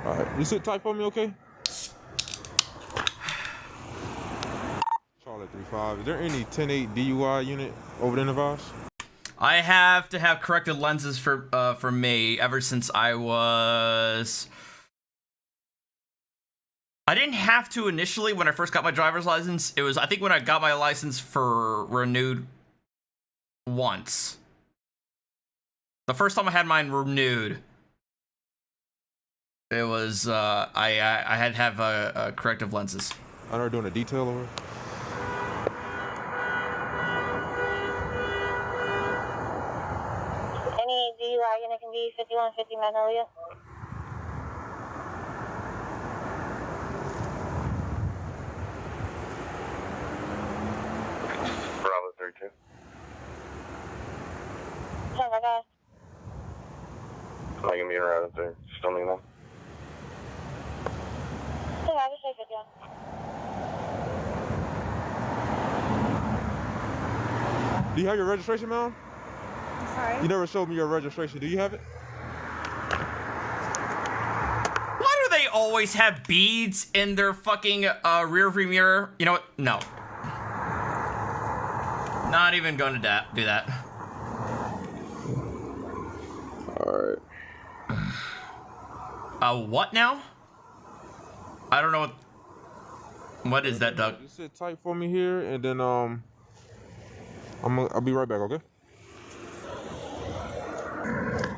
Alright. You sit tight for me, okay? Charlotte 35. Is there any 10-8 DUI unit over there in the Vaz? I have to have corrected lenses for me ever since I didn't have to initially when I first got my driver's license. It was, I think, when I got my license for renewed once. The first time I had mine renewed, it was, I had to have corrective lenses. I know doing a detail over. Any DUI unit can be 5150 Magnolia. Bravo 32. Oh my gosh. I'm not gonna be around there. Still need one. Yeah, I just say 51. Do you have your registration, man? Sorry? You never showed me your registration. Do you have it? Why do they always have beads in their fucking rear view mirror? You know what? No. Not even going to do that. Alright. What now? I don't know what... What is that, Doug? You sit tight for me here, and then, I'll be right back, okay?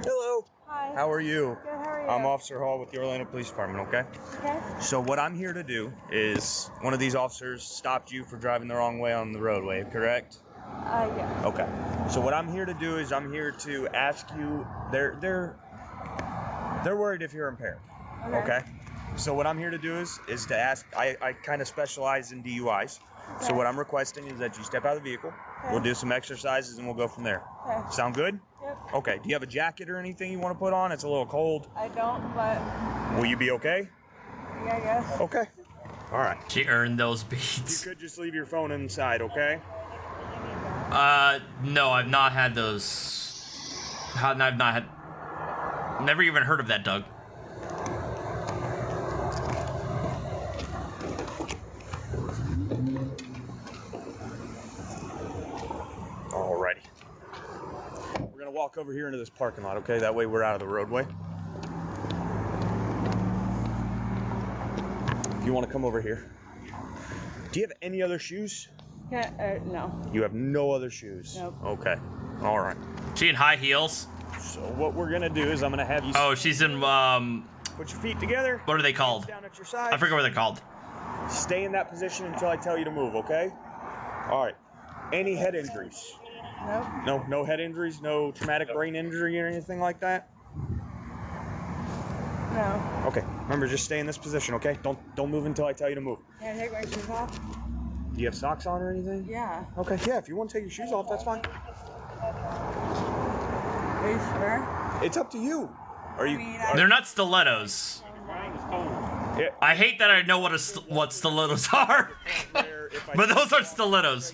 Hello. Hi. How are you? Good, how are you? I'm Officer Hall with the Orlando Police Department, okay? Okay. So what I'm here to do is, one of these officers stopped you for driving the wrong way on the roadway, correct? Yeah. Okay. So what I'm here to do is I'm here to ask you, they're worried if you're impaired, okay? So what I'm here to do is to ask, I kind of specialize in DUIs. Okay. So what I'm requesting is that you step out of the vehicle, we'll do some exercises and we'll go from there. Okay. Sound good? Yep. Okay, do you have a jacket or anything you want to put on? It's a little cold. I don't, but... Will you be okay? Yeah, I guess. Okay. All right. She earned those beats. You could just leave your phone inside, okay? No, I've not had those. I've not had... Never even heard of that, Doug. gonna walk over here into this parking lot, okay? That way we're out of the roadway. If you want to come over here. Do you have any other shoes? Yeah, no. You have no other shoes? Nope. Okay. All right. She in high heels? So what we're gonna do is I'm gonna have you. Oh, she's in Put your feet together. What are they called? Down at your sides. I forget what they're called. Stay in that position until I tell you to move, okay? All right. Any head injuries? Nope. No head injuries, no traumatic brain injury or anything like that? No. Okay. Remember, just stay in this position, okay? Don't move until I tell you to move. Can I take my shoes off? Do you have socks on or anything? Yeah. Okay, yeah, if you want to take your shoes off, that's fine. Are you sure? It's up to you. Are you? They're not stilettos. Yeah. I hate that I know what stilettos are. But those are stilettos.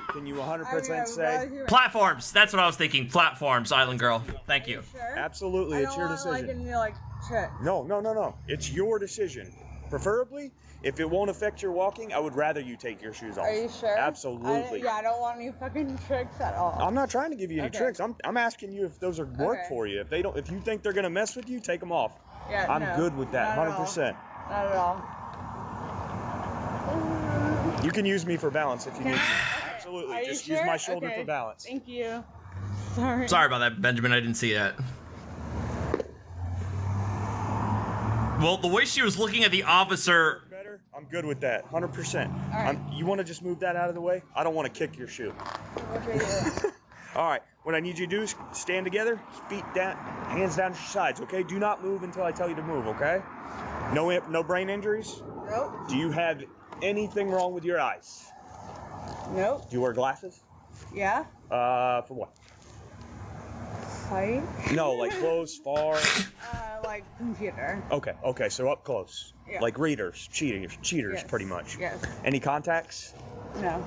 Can you 100% say? Platforms. That's what I was thinking. Platforms, Island Girl. Thank you. Sure? Absolutely, it's your decision. Trick. No. It's your decision. Preferably, if it won't affect your walking, I would rather you take your shoes off. Are you sure? Absolutely. I don't want any fucking tricks at all. I'm not trying to give you any Okay. tricks. I'm asking you if those are work Okay. for you. If you think they're gonna mess with you, take them off. Yeah, I'm no. good with that, Not at all. 100%. Not at all. You can use me for balance if you need to. Are Absolutely. you Just sure? use my shoulder Okay. for balance. Thank you. Sorry. Sorry about that, Benjamin. I didn't see that. Well, the way she was looking at the officer. Better? I'm good with that, 100%. All right. You want to just move that out of the way? I don't want to kick your shoe. Okay, yeah. All right. What I need you to do is stand together, feet down, hands down to your sides, okay? Do not move until I tell you to move, okay? No brain injuries? Nope. Do you have anything wrong with your eyes? Nope. Do you wear glasses? Yeah? For what? Sight? No, like close, far. Like computer. Okay, so up close. Yeah. Like readers, cheaters, Yes. pretty much. Yes. Any contacts? No.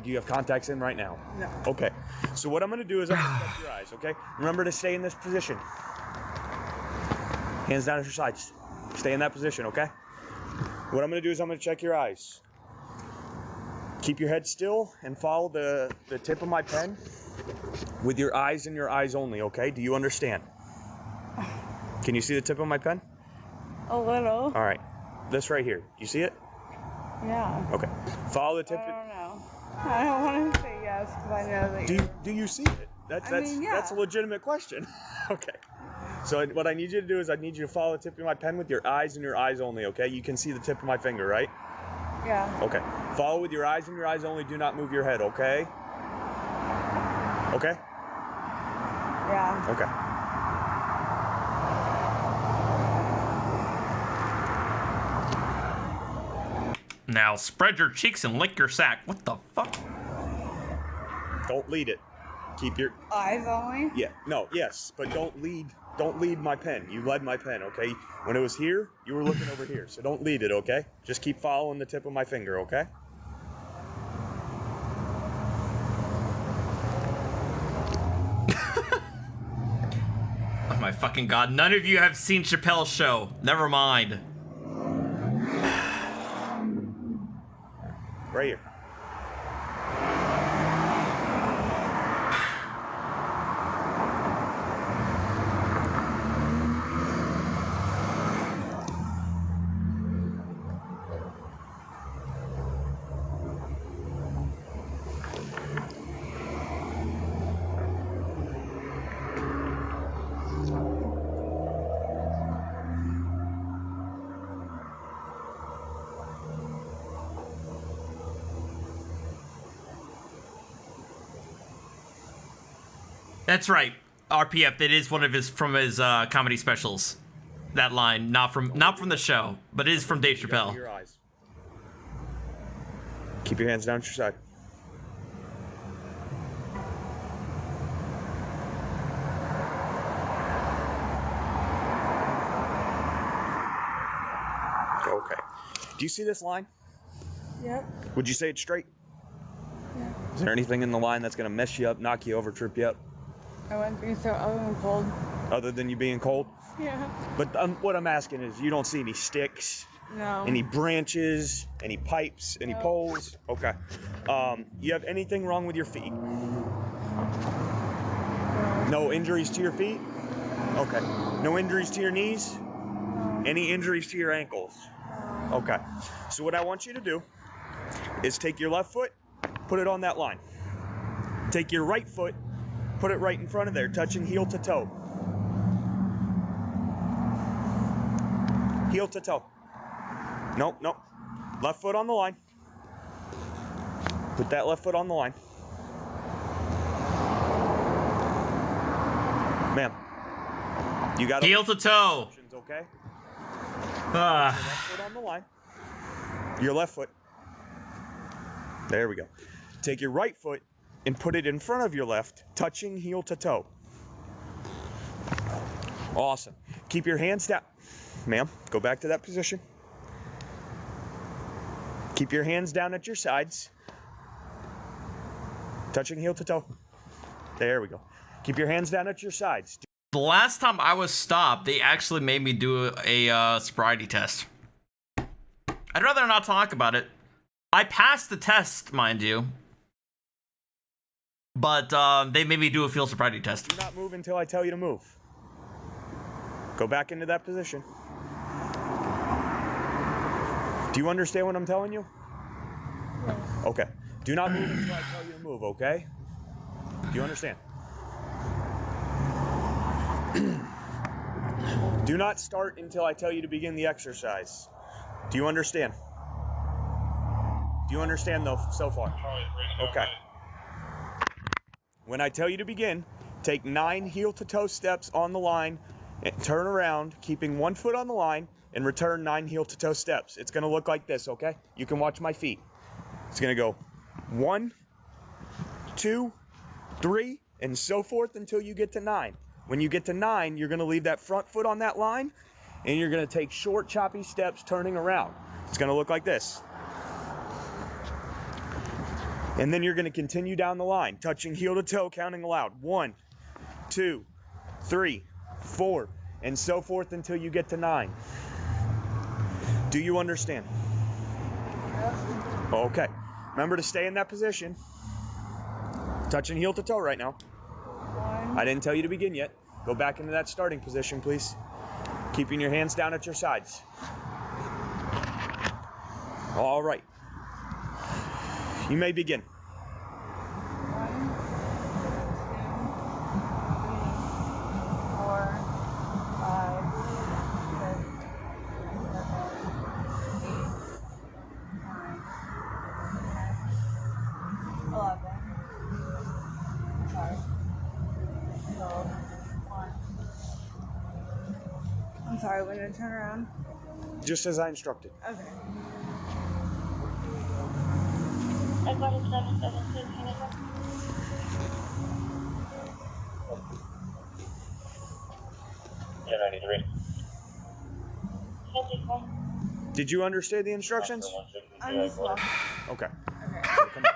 Do you have contacts in right now? No. Okay. So what I'm going to do is I'm going to check your eyes, okay? Remember to stay in this position. Hands down at your sides. Stay in that position, okay? What I'm going to do is I'm going to check your eyes. Keep your head still and follow the tip of my pen with your eyes and your eyes only, okay? Do you understand? Can you see the tip of my pen? A little. All right. This right here. You see it? Yeah. Okay. Follow the tip. I don't know. I don't want to say yes because I know that Do you see it? That's a legitimate question. Okay. So what I need you to do is I need you to follow the tip of my pen with your eyes and your eyes only, okay? You can see the tip of my finger, right? Yeah. Okay. Follow with your eyes and your eyes only. Do not move your head, okay? Okay? Yeah. Okay. Now spread your cheeks and lick your sack. What the fuck? Don't lead it. Keep your Eyes only? Yeah. No, yes, but don't lead my pen. You led my pen, okay? When it was here, you were looking over here. So don't lead it, okay? Just keep following the tip of my finger, okay? Oh my fucking god. None of you have seen Chappelle's show. Never mind. Right here. That's right. RPF, that is one of his comedy specials. That line, not from the show, but it is from Dave Chappelle. Your eyes. Keep your hands down at your side. Okay. Do you see this line? Yep. Would you say it's straight? Yeah. Is there anything in the line that's going to mess you up, knock you over, trip you up? I wouldn't think so. Other than cold. Other than you being cold? Yeah. But what I'm asking is, you don't see any sticks, No. any branches, any pipes, any poles? Okay. You have anything wrong with your feet? No injuries to your feet? Okay. No injuries to your knees? Any injuries to your ankles? Okay. So what I want you to do is take your left foot, put it on that line. Take your right foot, put it right in front of there, touching heel to toe. Heel to toe. Nope, nope. Left foot on the line. Put that left foot on the line. Ma'am, you got heel to toe. Okay. Your left foot on the line. Your left foot. There we go. Take your right foot and put it in front of your left, touching heel to toe. Awesome. Keep your hands down. Ma'am, go back to that position. Keep your hands down at your sides. Touching heel to toe. There we go. Keep your hands down at your sides. The last time I was stopped, they actually made me do a sobriety test. I'd rather not talk about it. I passed the test, mind you. But they made me do a field sobriety test. Do not move until I tell you to move. Go back into that position. Do you understand what I'm telling you? Okay. Do not move until I tell you to move, okay? Do you understand? Do not start until I tell you to begin the exercise. Do you understand? Do you understand though so far? Okay. When I tell you to begin, take 9 heel to toe steps on the line and turn around, keeping 1 foot on the line, and return 9 heel to toe steps. It's gonna look like this, okay? You can watch my feet. It's gonna go 1, 2, 3, and so forth until you get to 9. When you get to 9, you're gonna leave that front foot on that line, and you're gonna take short, choppy steps turning around. It's gonna look like this. And then you're gonna continue down the line, touching heel to toe, counting aloud. 1, 2, 3, 4, and so forth until you get to 9. Do you understand? Okay. Remember to stay in that position. Touching heel to toe right now. I didn't tell you to begin yet. Go back into that starting position, please. Keeping your hands down at your sides. All right. You may begin. 11. Sorry. 12. 1. I'm sorry, when you turn around? Just as I instructed. Okay. I got it 776. Can you go? Yeah, 93. 54. Did you understand the instructions? I'm just lost. Okay. So come on.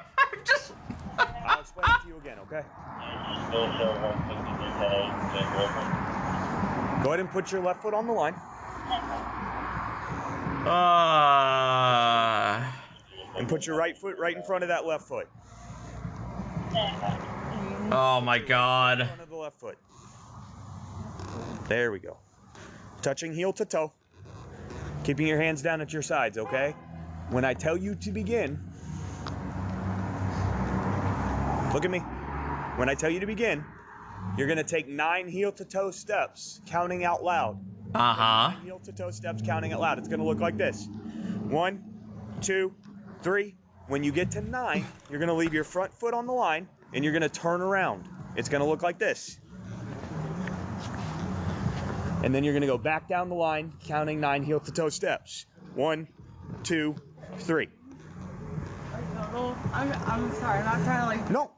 I'll explain it to you again, okay? Still show 163.8. Go ahead and put your left foot on the line. And put your right foot right in front of that left foot. Oh my god. In front of the left foot. There we go. Touching heel to toe. Keeping your hands down at your sides, okay? When I tell you to begin, look at me. When I tell you to begin, you're gonna take 9 heel to toe steps, counting out loud. 9 heel to toe steps, counting out loud. It's gonna look like this. 1, 2, 3. When you get to 9, you're gonna leave your front foot on the line and you're gonna turn around. It's gonna look like this. And then you're gonna go back down the line, counting 9 heel to toe steps. 1, 2, 3. I'm sorry, I'm not trying to No,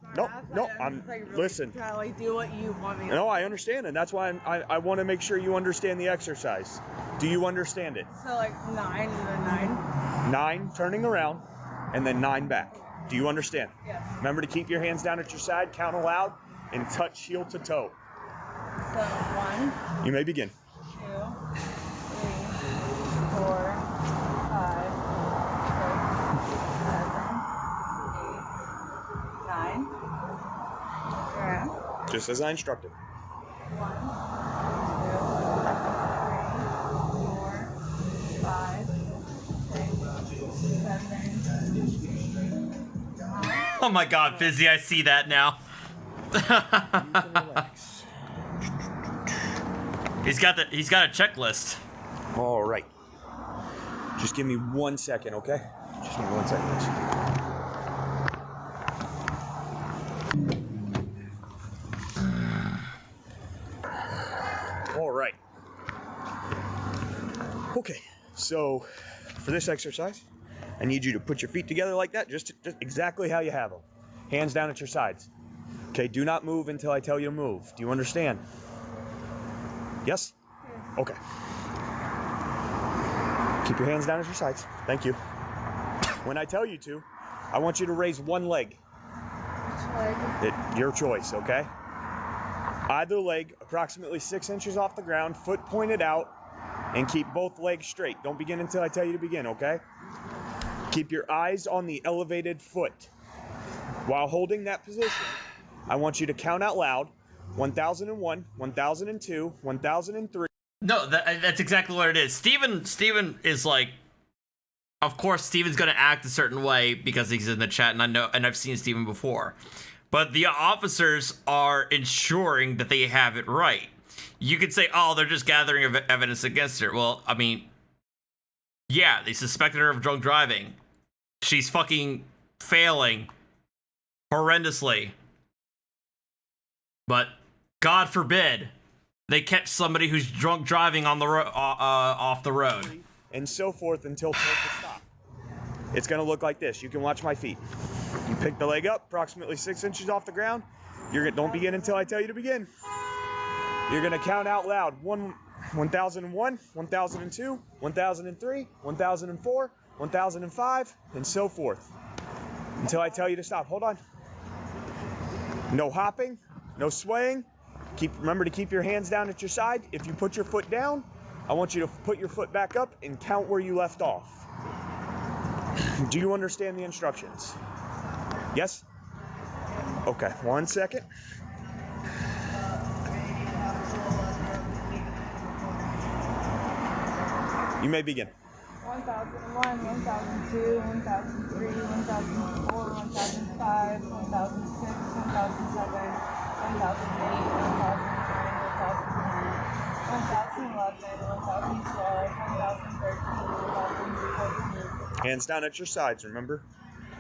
I'm listen. Trying to do what you want me to. No, I understand, and that's why I want to make sure you understand the exercise. Do you understand it? So like 9 and then 9. 9 turning around, and then 9 back. Do you understand? Yes. Remember to keep your hands down at your side, count aloud, and touch heel to toe. So 1. You may begin. 2, 3, 4, 5, 6, 7, 8, 9. Around. Just as I instructed. Oh my God, Fizzy, I see that now. He's got a checklist. All right. Just give me 1 second, okay? Just give me 1 second, please. All right. Okay, so for this exercise, I need you to put your feet together like that, just exactly how you have them. Hands down at your sides. Okay, do not move until I tell you to move. Do you understand? Yes? Okay. Keep your hands down at your sides. Thank you. When I tell you to, I want you to raise one leg. Which leg? Your choice, okay? Either leg, approximately 6 inches off the ground, foot pointed out, and keep both legs straight. Don't begin until I tell you to begin, okay? Keep your eyes on the elevated foot. While holding that position, I want you to count out loud 1001, 1002, 1003. No, that's exactly what it is. Steven is like, of course, Steven's gonna act a certain way because he's in the chat, and I know, and I've seen Steven before. But the officers are ensuring that they have it right. You could say, oh, they're just gathering evidence against her. Well, I mean, yeah, they suspected her of drunk driving. She's fucking failing horrendously. But God forbid they catch somebody who's drunk driving on the off the road. And so forth until told to stop. It's gonna look like this. You can watch my feet. You pick the leg up, approximately 6 inches off the ground. Don't begin until I tell you to begin. You're gonna count out loud 1001, 1002, 1003, 1004, 1005, and so forth. Until I tell you to stop. Hold on. No hopping, no swaying. Remember to keep your hands down at your side. If you put your foot down, I want you to put your foot back up and count where you left off. Do you understand the instructions? Yes? Okay, 1 second. You may begin. 1001, 1002, 1003, 1004, 1005, 1006, 1007, 1008, 1009, 1010, 1011, 1012, 1013, 1014. Hands down at your sides, remember?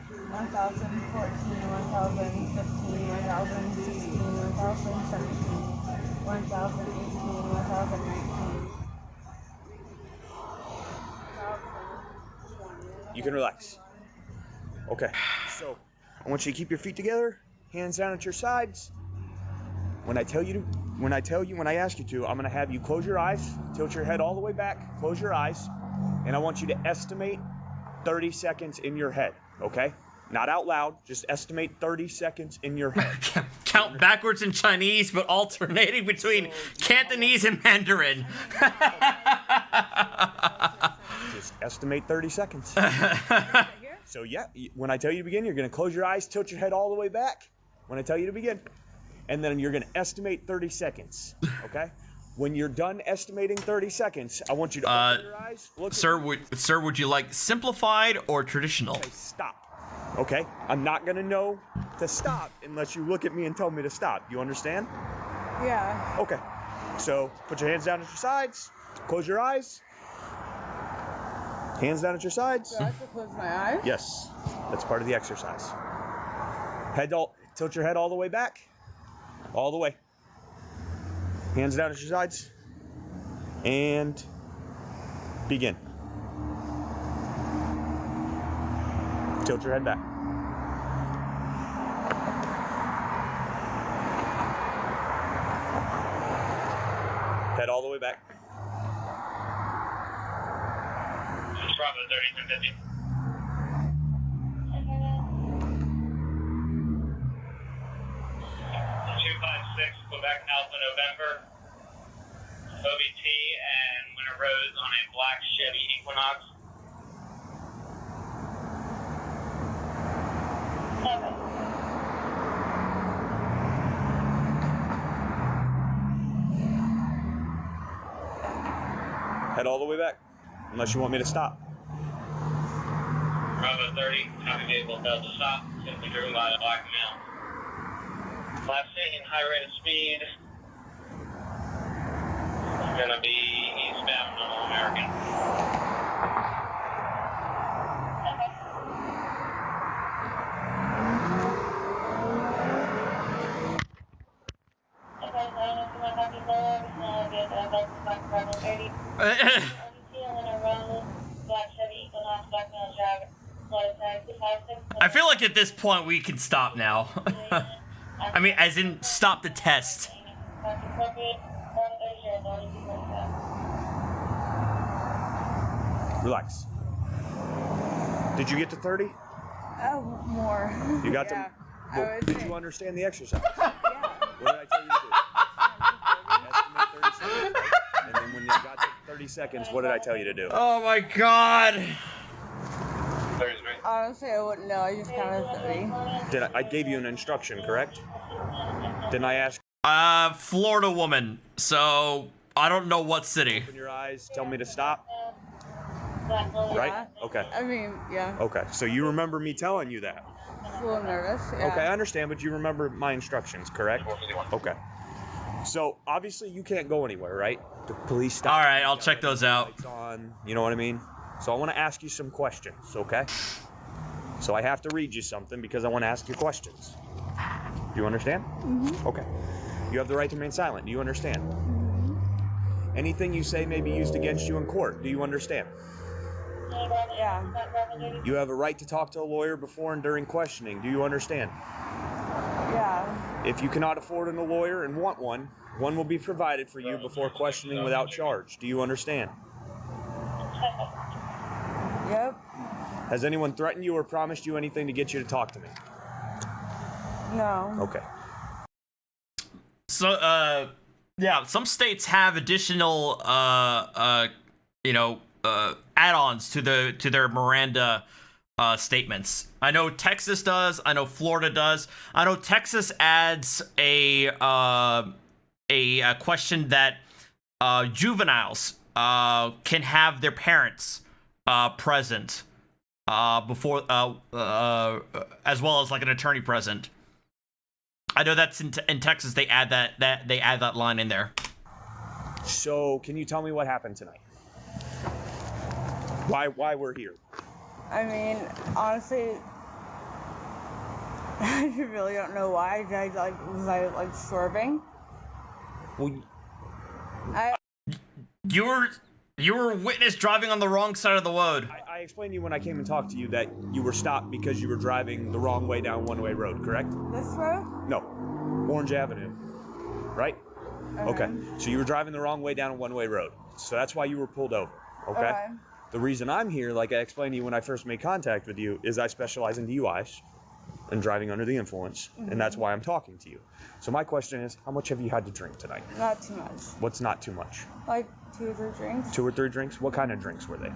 1014, 1015, 1016, 1017, 1018, 1019. You can relax. Okay, so I want you to keep your feet together, hands down at your sides. When I ask you to, I'm gonna have you close your eyes, tilt your head all the way back, close your eyes, and I want you to estimate 30 seconds in your head, okay? Not out loud, just estimate 30 seconds in your head. Count backwards in Chinese, but alternating between Cantonese and Mandarin. Just estimate 30 seconds. So yeah, when I tell you to begin, you're gonna close your eyes, tilt your head all the way back when I tell you to begin. And then you're gonna estimate 30 seconds, okay? When you're done estimating 30 seconds, I want you to open your eyes. Sir, would you like simplified or traditional? Okay, stop. Okay, I'm not gonna know to stop unless you look at me and tell me to stop. You understand? Yeah. Okay, so put your hands down at your sides, close your eyes. Hands down at your sides. Do I have to close my eyes? Yes, that's part of the exercise. Tilt your head all the way back, all the way. Hands down at your sides, and begin. Tilt your head back. Head all the way back. Bravo 3250. 256 Quebec Alpha November. OBT and Winter Rose on a black Chevy Equinox. Head all the way back, unless you want me to stop. Bravo 30, copy vehicle failed to stop, simply driven by the black male. Last seen, high rate of speed. It's gonna be eastbound on All American. I feel like at this point we can stop now. I mean, as in stop the test. Relax. Did you get to 30? Oh, more. You got Yeah, to. Well, I would did say. you understand the exercise? Yeah. What did I tell you to do? Estimate 30 seconds, right? And then when you got to 30 seconds, what did I tell you to do? Oh my god. Honestly, I wouldn't know. I just counted 30. I gave you an instruction, correct? Didn't I ask? Florida woman. So I don't know what city. Open your eyes. Tell me to stop. Right? Okay. I mean, yeah. Okay. So you remember me telling you that? A little nervous. Yeah. Okay, I understand, but you remember my instructions, correct? Okay. So obviously you can't go anywhere, right? The police stop. All right, I'll check those out. Lights on, you know what I mean? So I want to ask you some questions, okay? So I have to read you something because I want to ask you questions. Do you understand? Mm-hmm. Okay. You have the right to remain silent. Do you understand? Mm-hmm. Anything you say may be used against you in court. Do you understand? Yeah. You have a right to talk to a lawyer before and during questioning. Do you understand? Yeah. If you cannot afford a lawyer and want one, one will be provided for you before questioning without charge. Do you understand? Yep. Has anyone threatened you or promised you anything to get you to talk to me? No. Okay. So, yeah, some states have additional, add-ons to their Miranda statements. I know Texas does. I know Florida does. I know Texas adds a question that juveniles can have their parents present before, as well as like an attorney present. I know that's in Texas. They add that line in there. So, can you tell me what happened tonight? Why we're here? I mean, honestly, I really don't know why. Was I swerving? Well, you were a witness driving on the wrong side of the road. I explained to you when I came and talked to you that you were stopped because you were driving the wrong way down one-way road, correct? This road? No, Orange Avenue, right? Okay. So you were driving the wrong way down a one-way road. So that's why you were pulled over, okay? The reason I'm here, like I explained to you when I first made contact with you, is I specialize in DUIs and driving under the influence, and that's why I'm talking to you. So my question is, how much have you had to drink tonight? Not too much. What's not too much? Like 2 or 3 drinks. 2 or 3 drinks? What kind of drinks were they?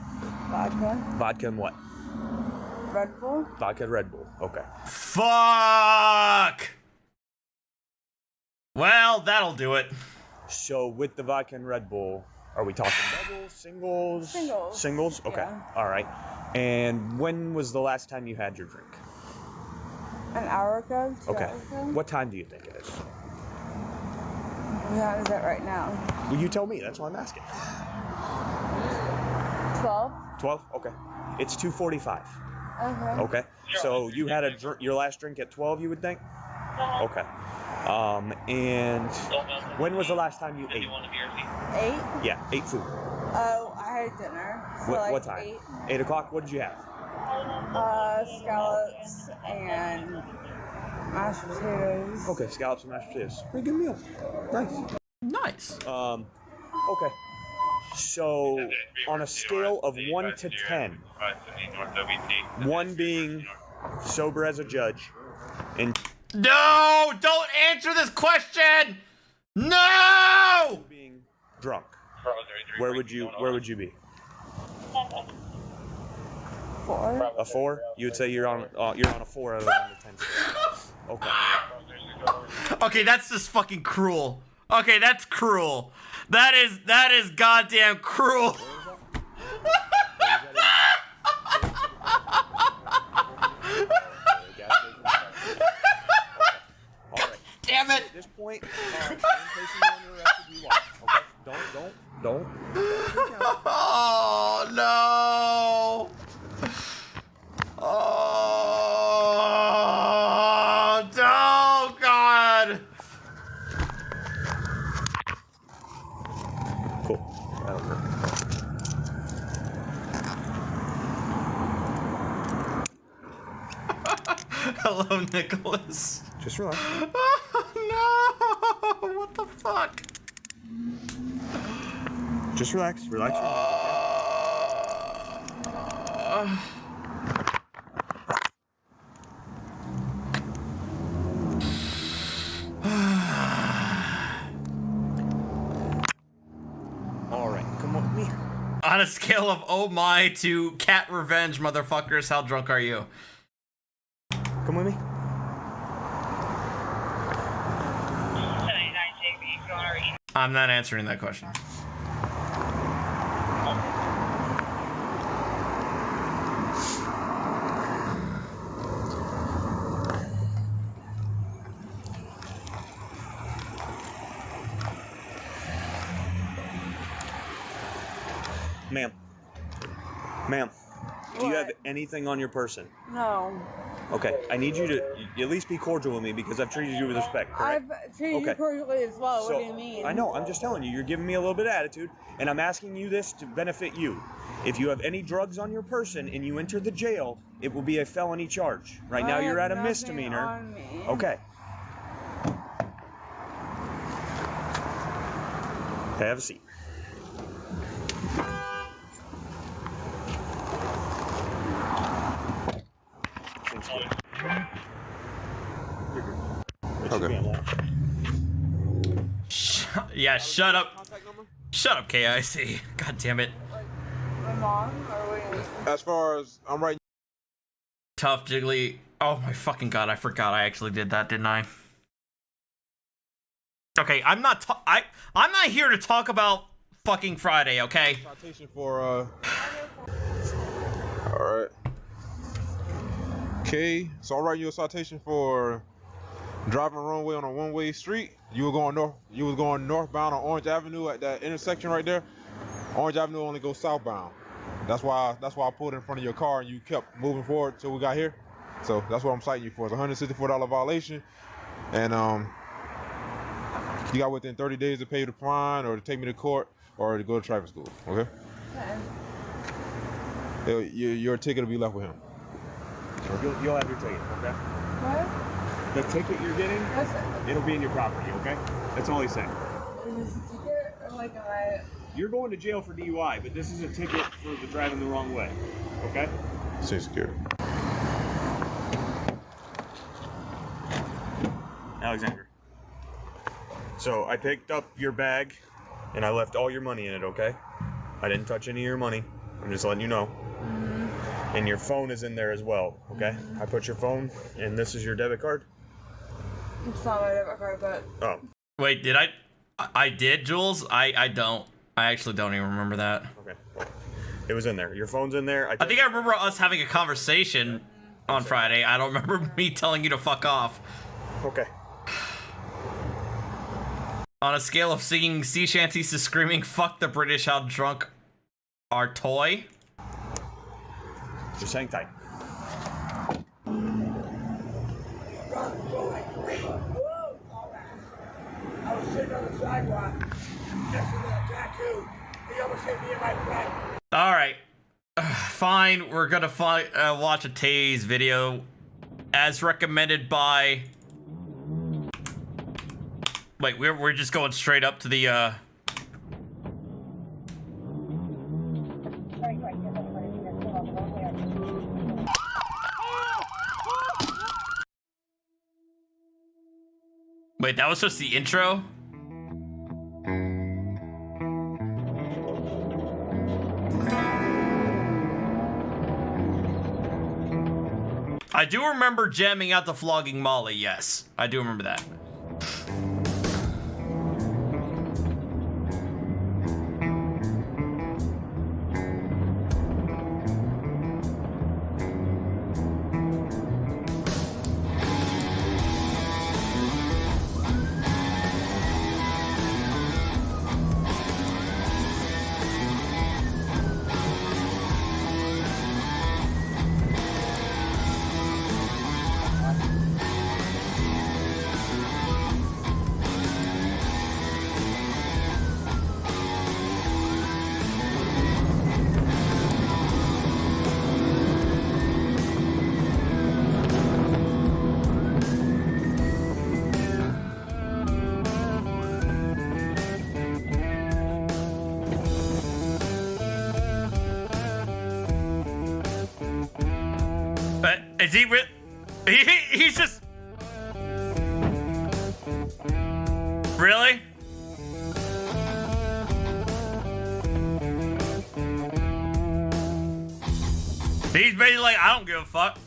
Vodka. Vodka and what? Red Bull. Vodka and Red Bull. Okay. Fuck! Well, that'll do it. So with the vodka and Red Bull, are we talking doubles, singles? Singles. Singles? Okay. Yeah. All right. And when was the last time you had your drink? An hour ago. 2 Okay. hours ago. What time do you think it is? What time is it right now? Well, you tell me. That's why I'm asking. 12. 12? Okay. It's 2:45. Okay. Okay. So you had your last drink at 12, you would think? Okay. And when was the last time you ate? 8? Yeah, ate food. Oh, I had dinner. So What time? 8. 8 o'clock? What did you have? Scallops and mashed potatoes. Okay, scallops and mashed potatoes. Pretty good meal. Nice. Nice. Okay. So, on a scale of 1 to 10, 1 being sober as a judge, and No! Don't answer this question! No! being drunk, where would you be? 4. A 4? You would say you're on a 4 out of 1 to 10 scale. Okay. Okay, that's just fucking cruel. Okay, that's cruel. That is goddamn cruel. Damn it! At this point, I'm placing you under arrest if you want. Okay? Don't. Oh no! Oh no, God! Cool. That'll work. Hello, Nicholas. Just relax. Oh no! What the fuck? Just relax. Relax. All right, come on with me. On a scale of oh my to cat revenge, motherfuckers, how drunk are you? Come with me. I'm not answering that question. Ma'am, do you have anything on your person? No. Okay, I need you to at least be cordial with me because I've treated you with respect, correct? I've treated you Okay. cordially as well. So, What do you mean? I know, I'm just telling you, you're giving me a little bit of attitude, and I'm asking you this to benefit you. If you have any drugs on your person and you enter the jail, it will be a felony charge. Right now you're at a misdemeanor. On me. Okay. Have a seat. Okay. Yeah, shut up. Shut up, KIC. God damn it. My mom or what? As far as I'm right. Tough Jiggly. Oh my fucking god, I forgot I actually did that, didn't I? Okay, I'm not here to talk about fucking Friday, okay? Citation for Alright. Okay, so I'll write you a citation for driving the wrong way on a one-way street. You were going northbound on Orange Avenue at that intersection right there. Orange Avenue only goes southbound. That's why I pulled in front of your car and you kept moving forward till we got here. So that's what I'm citing you for. It's a $164 violation. And you got within 30 days to pay the fine or to take me to court or to go to traffic school, okay? Okay. Your ticket will be left with him. You'll have your ticket, okay? What? The ticket you're getting, it'll be in your property, okay? That's all he's saying. Is this a ticket or like am I? You're going to jail for DUI, but this is a ticket for the driving the wrong way, okay? Stay secure. Alexander. So I picked up your bag and I left all your money in it, okay? I didn't touch any of your money. I'm just letting you know. And your phone is in there as well, okay? I put your phone, and this is your debit card. It's not my debit card, but. Oh. Wait, did I did, Jules? I don't. I actually don't even remember that. Okay. It was in there. Your phone's in there. I think I remember us having a conversation on Friday. I don't remember me telling you to fuck off. Okay. On a scale of singing sea shanties to screaming "fuck the British," how drunk are toy? Just hang tight. I was sitting on the sidewalk next to that tattoo. He almost hit me in my back. All right, fine. We're gonna watch a tase video, as recommended by. Wait, we're just going straight up to the. Wait, that was just the intro? I do remember jamming out the flogging Molly, yes. I do remember that. Is he he's just... Really? He's basically like, I don't give a fuck.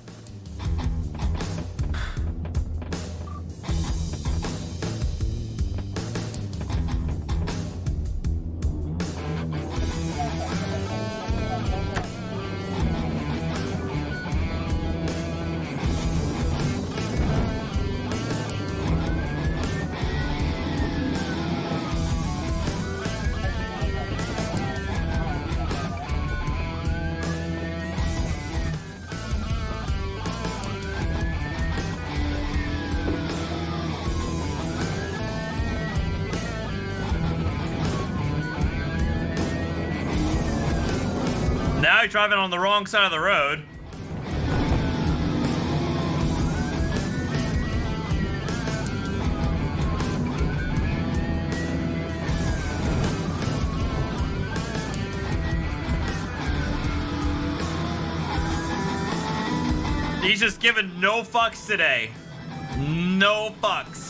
Now he's driving on the wrong side of the road. He's just giving no fucks today. No fucks.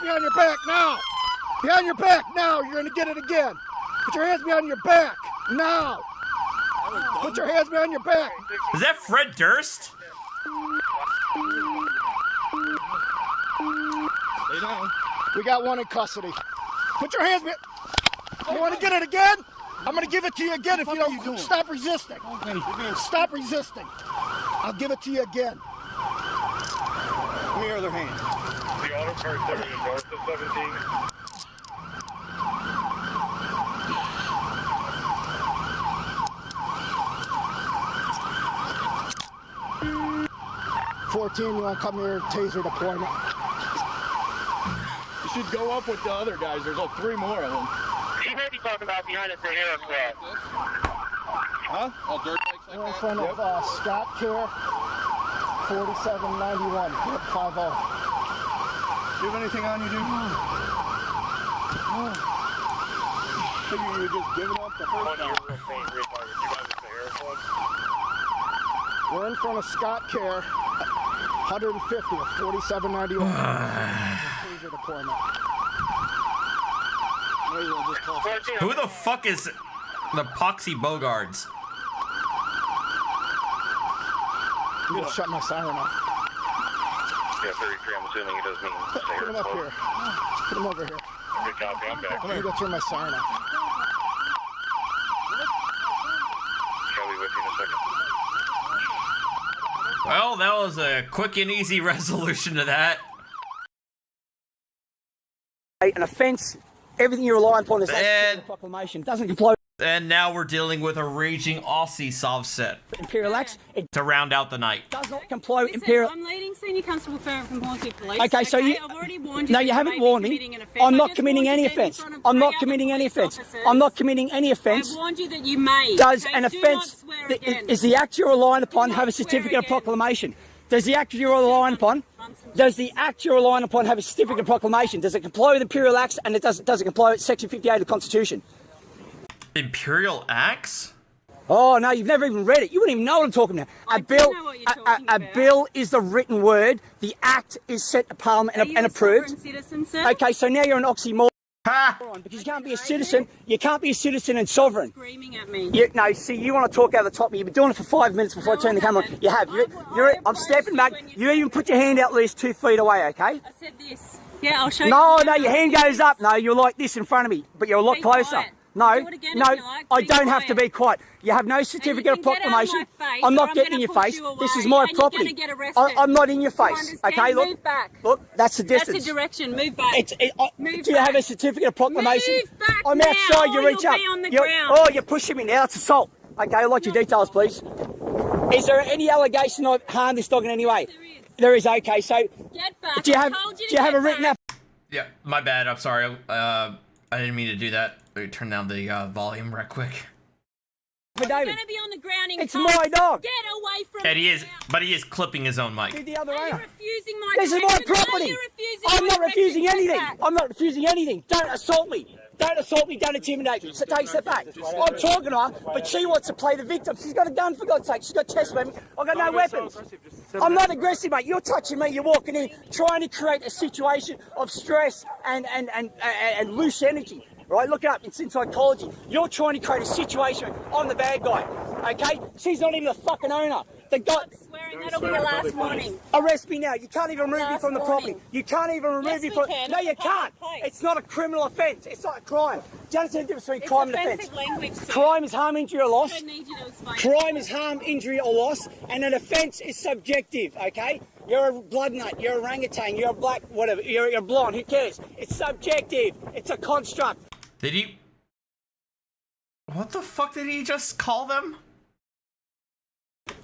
Behind your back now! Behind your back now! You're gonna get it again! Put your hands behind your back now! Put your hands behind your back! Is that Fred Durst? Stay down. We got one in custody. Put your hands behind. You want to get it again? I'm gonna give it to you again if you don't stop resisting. Stop resisting. I'll give it to you again. Give me your other hand. The auto car serving north of 17. You want to come here, taser deployment. You should go up with the other guys. There's like 3 more of them. He may be talking about behind us in Hero Squad. Huh? All dirt bikes like We're in that? front of Scott Care, 4791, 50. Do you have anything on you, dude? No. Figure you were just giving up the first time. We're in front of Scott Care, 150 or 4791. Taser deployment. Who the fuck is the Poxy Bogards? You gotta shut my siren off. Yeah, 33, I'm assuming he does mean Put him up here. Put him over here. Good copy, I'm back. I'm gonna go turn my siren off. Shall we with you in a second? Well, that was a quick and easy resolution to that. An offence, everything you rely upon is a proclamation. Doesn't comply. And now we're dealing with a raging Aussie soft set. Imperial Acts. To round out the night. Does not comply with Imperial. I'm leading Senior Constable Farron from Hornsby Police. Okay, so you. I've already warned you. No, you haven't warned me. I'm not committing any offence. I'm not committing any offence. I'm not committing any offence. I've warned you that you may. Does an offence, is the act you're relying upon have a certificate of proclamation? Does the act you're relying upon, have a certificate of proclamation? Does it comply with Imperial Acts, and does it comply with Section 58 of the Constitution? Imperial Acts? Oh no, you've never even read it. You wouldn't even know what I'm talking about. A bill is the written word. The act is sent to Parliament and approved. Citizen, sir? Okay, so now you're an oxymoron. Because you can't be a citizen. You can't be a citizen and sovereign. Screaming at me. No, see, you want to talk over the top of me. You've been doing it for 5 minutes before I turn the camera on. You have. I'm stepping back. You even put your hand out at least 2 feet away, okay? I said this. Yeah, I'll show you. No, your hand goes up. No, you're like this in front of me, but you're a lot closer. No, Do it again no, if you like. I Be don't have to quiet. be quiet. You have no certificate of can get out of proclamation. my face I'm or not I'm getting in gonna your push face. you This is away my and you're property. gonna get arrested. I'm not in your face. understand? Okay, look. Move back. Look, that's the That's distance. the direction. Move back. Move Do you have a certificate of proclamation? Move back I'm now, outside. You or reach you'll up. be on the You're- ground. Oh, you're pushing me now. That's assault. Okay, I'd like your details, please. Is there any allegation I've harmed this dog in any way? There is. Okay, so Get back. do you I have told you to do you have get a written back. Yeah, my bad. I'm sorry. I didn't mean to do that. Let me turn down the volume right quick. You're gonna be on the ground in It's cuffs. my dog. Get away from And me he is, now. but he is clipping his own mic. the other owner. Refusing my This is my direction. No, property. you're refusing I'm my not direction. refusing Get anything. back. I'm not refusing anything. Don't assault me. Don't assault me. Don't intimidate me. So take a step back. I'm talking to her, but she wants to play the victim. She's got a gun, for God's sake. She's got chest weapons. I've got no weapons. I'm not aggressive, mate. You're touching me. You're walking in, trying to create a situation of stress and loose energy. Right? Look it up. It's in psychology. You're trying to create a situation. I'm the bad guy. Okay? She's not even the fucking owner. The guy. Swearing that'll be your last warning. Arrest me now. You can't even remove me from the property. You can't even remove Yes, me we from. can. No, you It's a can't. public place. It's not a criminal offence. It's not a crime. Do you understand the difference between It's crime and offensive offence? language, sir. Crime is harm, injury, or loss. I don't need you to explain. Crime is harm, injury, or loss, and an offence is subjective. Okay? You're a blood nut. You're a orangutan. You're a black, whatever. You're blonde. Who cares? It's subjective. It's a construct. Did he? What the fuck did he just call them?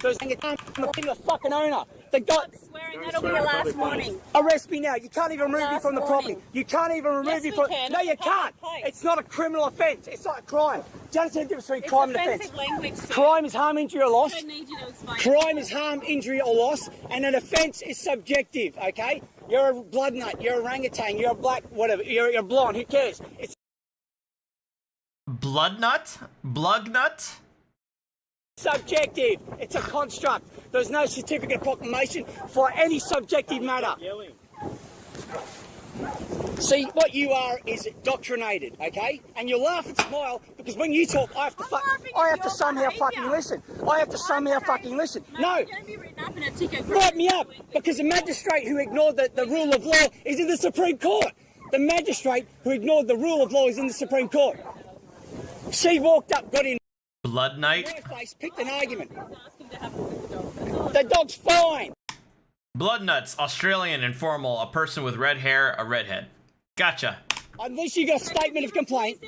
There's the fucking owner. The guy. Swearing that'll be your last warning. Arrest me now. You can't even remove me from the property. You can't even remove Yes, me we from. can. No, It's you a public can't. place. It's not a criminal offence. It's not a crime. Do you understand the difference between It's crime and offensive offence? language, sir. Crime is harm, injury, or loss. I don't need you to explain. Crime is harm, injury, or loss, and an offence is subjective. Okay? You're a blood nut. You're a orangutan. You're a black, whatever. You're blonde. Who cares? It's Blood nut? Blug nut? subjective. It's a construct. There's no certificate of proclamation for any subjective matter. See, what you are is doctrinated, okay? And you laugh and smile because when you talk, I have to somehow fucking listen. I have to somehow fucking listen. No. You're gonna be written up in a ticket. Write me up because the magistrate who ignored the rule of law is in the Supreme Court. The magistrate who ignored the rule of law is in the Supreme Court. She walked up, got in. Blood Knight? Face, picked an argument. The dog's fine. Blood nuts, Australian, informal, a person with red hair, a redhead. Gotcha. Unless you got a statement of complaint,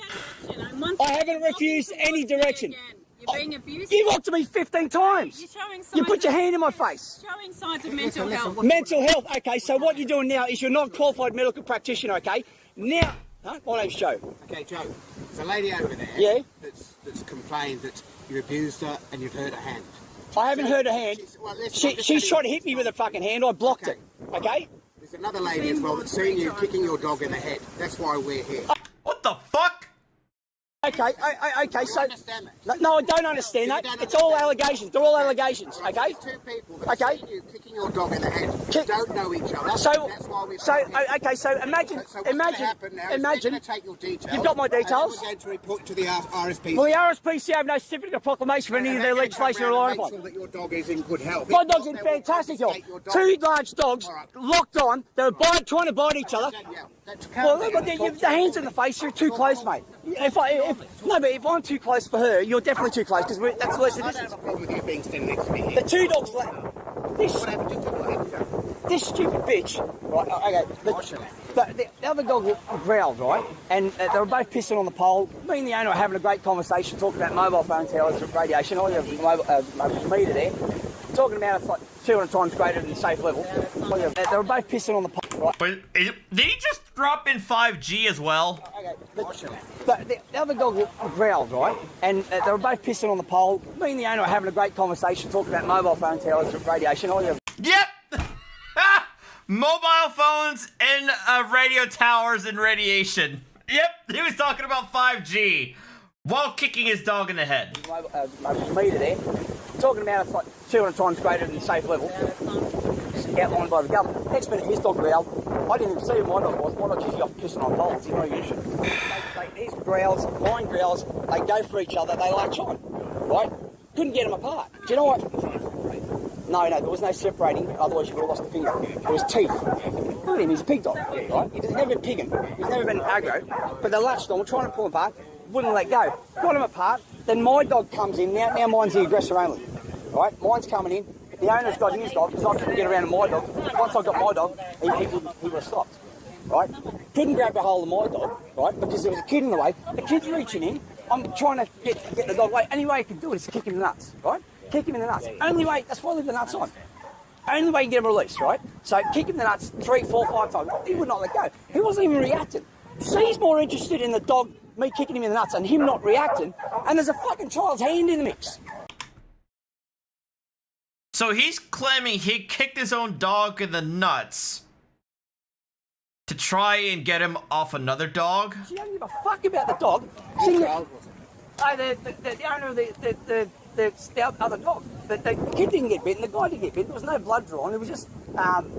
I haven't refused any direction. You're being abusive. You walked to me 15 times. You're showing signs You put your hand in my face. Showing signs of mental health. Mental health. Okay, so what you're doing now is you're not a qualified medical practitioner, okay? Now, my name's Joe. Okay, Joe. There's a lady over there. Yeah? That's complained that you abused her and you've hurt her hand. I haven't hurt her hand. She's trying to hit me with a fucking hand. I blocked it. Okay? There's another lady as well that's seen you kicking your dog in the head. That's why we're here. What the fuck? Okay, okay, so... No, I don't understand that. It's all allegations. They're all allegations, okay? Two people that have seen you kicking your dog in the head don't know each other. So, that's why we're okay, so imagine, imagine, take your details. you've got my details. And then we're going to report to the RSPCA. Well, the RSPCA have no certificate of proclamation for any of their legislation relying upon. Make sure that your dog is in good health. My dog's in fantastic health. Two large dogs locked on. They were trying to bite each other. Well, look, the hands in the face. You're too close, mate. If I'm too close for her, you're definitely too close because that's less than distance. The two dogs. This stupid bitch. Right. Okay. The other dog growled, right? And they were both pissing on the pole. Me and the owner were having a great conversation, talking about mobile phone towers, radiation. I have a meter there. Talking about it's like 200 times greater than the safe level. They were both pissing on the pole, right? But did he just drop in 5G as well? The other dog growled, right? And they were both pissing on the pole. Me and the owner were having a great conversation, talking about mobile phone towers, radiation. Yep! Mobile phones and radio towers and radiation. Yep, he was talking about 5G while kicking his dog in the head. Meter there. Talking about it's like 200 times greater than the safe level. Outlined by the government. Next minute, his dog growled. I didn't even see who my dog was. My dog's usually off pissing on poles. You know, usually. His growls, mine growls, they go for each other, they latch on. Right? Couldn't get them apart. Do you know what? No, there was no separating, otherwise you would have lost a finger. There was teeth. Look at him, he's a pig dog, right? He's never been pigging. He's never been aggro. But they latched on, we're trying to pull him apart. wouldn't let go. Got him apart. Then my dog comes in. Now mine's the aggressor only. Right? Mine's coming in. The owner's got his dog because I couldn't get around to my dog. Once I got my dog, he would have stopped. Right? Couldn't grab a hold of my dog, right? Because there was a kid in the way. The kid's reaching in. I'm trying to get the dog away. Only way I can do it is to kick him in the nuts, right? Kick him in the nuts. Only way, that's why I leave the nuts on. Only way you can get him released, right? So kick him in the nuts 3, 4, 5 times. He would not let go. He wasn't even reacting. She's more interested in the dog, me kicking him in the nuts and him not reacting. And there's a fucking child's hand in the mix. So he's claiming he kicked his own dog in the nuts to try and get him off another dog. She don't give a fuck about the dog. She, the owner of the other dog. The kid didn't get bitten, the guy didn't get bitten. There was no blood drawn. It was just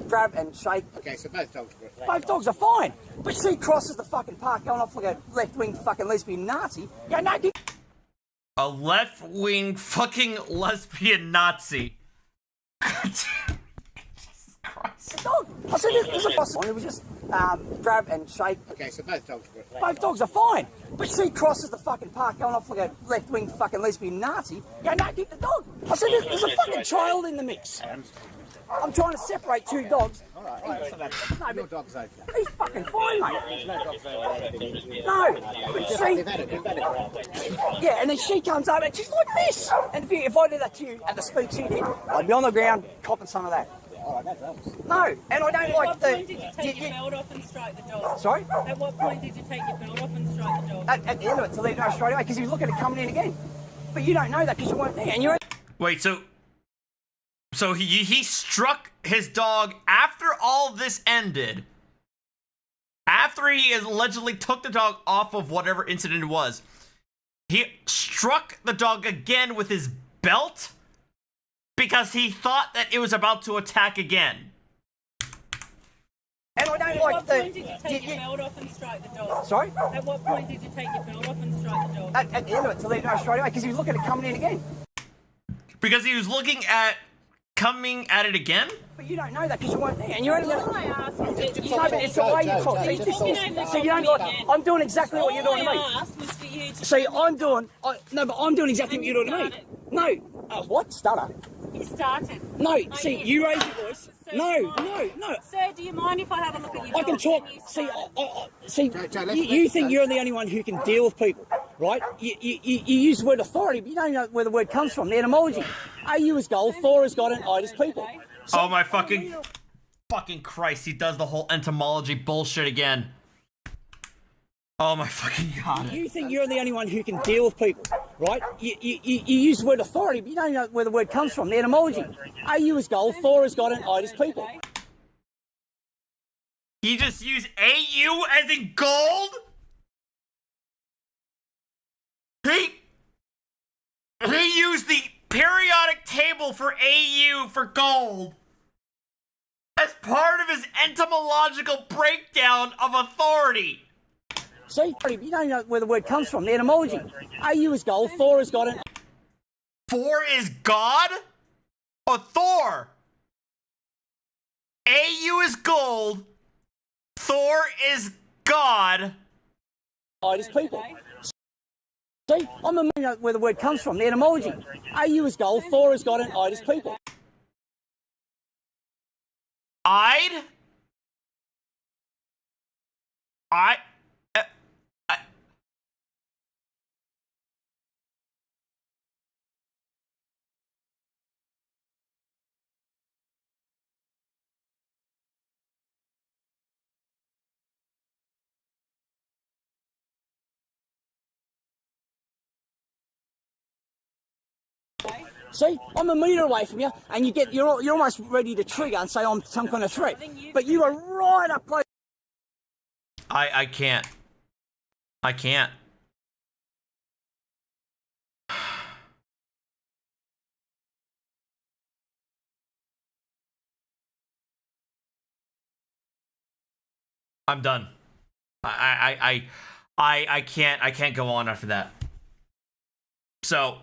grab and shake. Okay, so both dogs were... Both dogs are fine. But she crosses the fucking park going off like a left-wing fucking lesbian Nazi. Yeah, no, a left-wing fucking lesbian Nazi. Jesus Christ. The dog. I said, there's a boss on. It was just grab and shake. Okay, so both dogs were... Both dogs are fine. But she crosses the fucking park going off like a left-wing fucking lesbian Nazi. Yeah, no, keep the dog. I said, there's a fucking child in the mix. I'm trying to separate two dogs. All right, so no, your dog's okay. He's fucking fine, mate. There's no dogs over. No, but she... Yeah, and then she comes over and she's like this. And if I did that to you at the speed she did, I'd be on the ground copping some of that. No, and I don't like the... At what point did you take your belt off and strike the dog? Sorry? At what point did you take your belt off and strike the dog? At the end of it, to let it know straight away, because he was looking at coming in again. But you don't know that because you weren't there, and you're... Wait, so he struck his dog after all this ended. After he allegedly took the dog off of whatever incident it was. He struck the dog again with his belt because he thought that it was about to attack again. And I don't At like what the... point did you take your belt off and strike the dog? Sorry? At what point did you take your belt off and strike the dog? At the end of it, to let it know straight away, because he was looking at coming in again. Because he was looking at coming at it again? But you don't know that because you weren't there, and you're only... All I ask is that you... No, but it's the way you talk. So you don't like... I'm doing exactly what you're doing to me. All I asked was for you to... See, I'm doing... No, but I'm doing exactly what you're doing to me. No. What? Stutter? You started. No, see, you raised your voice. No. Sir, do you mind if I have a look at your I can dog? talk. See, you think you're the only one who can deal with people, right? You use the word authority, but you don't know where the word comes from, the etymology. AU is gold, Thor is God, and I is people. So, oh my fucking Christ, he does the whole entomology bullshit again. Oh my fucking God. You think you're the only one who can deal with people, right? You use the word authority, but you don't know where the word comes from, the etymology. AU is gold, Thor is God, and I is people. He just used AU as in gold? He used the periodic table for AU for gold as part of his entomological breakdown of authority. See, you don't know where the word comes from, the etymology. AU is gold, Thor is God, and... Thor is God? Or Thor? AU is gold, Thor is God. I is people. See, I'm a man where the word comes from, the etymology. AU is gold, Thor is God, and I is people. See, I'm a metre away from you, and you're almost ready to trigger and say I'm some kind of threat. But you are right up close. I can't. I can't. I'm done. I can't go on after that. So,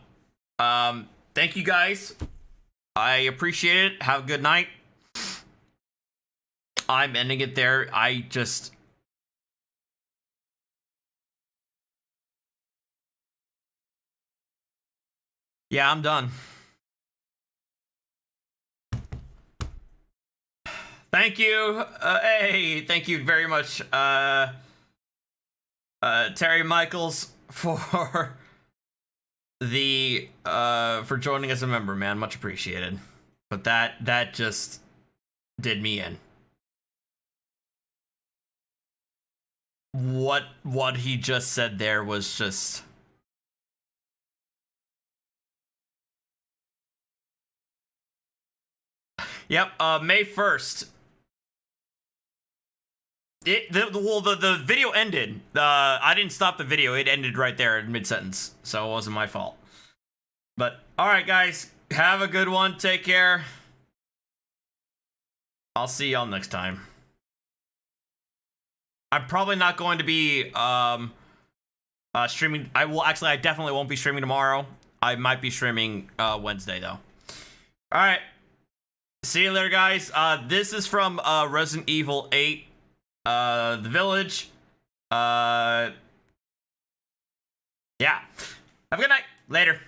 thank you guys. I appreciate it. Have a good night. I'm ending it there. Yeah, I'm done. Thank you. Hey, thank you very much, Terry Michaels, for the for joining as a member, man. Much appreciated. But that just did me in. What he just said there was just... Yep, May 1st. The video ended. I didn't stop the video. It ended right there in mid-sentence. So it wasn't my fault. But, alright guys. Have a good one. Take care. I'll see y'all next time. I'm probably not going to be, streaming. I definitely won't be streaming tomorrow. I might be streaming, Wednesday, though. Alright. See you later, guys. This is from Resident Evil 8, The Village. Yeah. Have a good night. Later.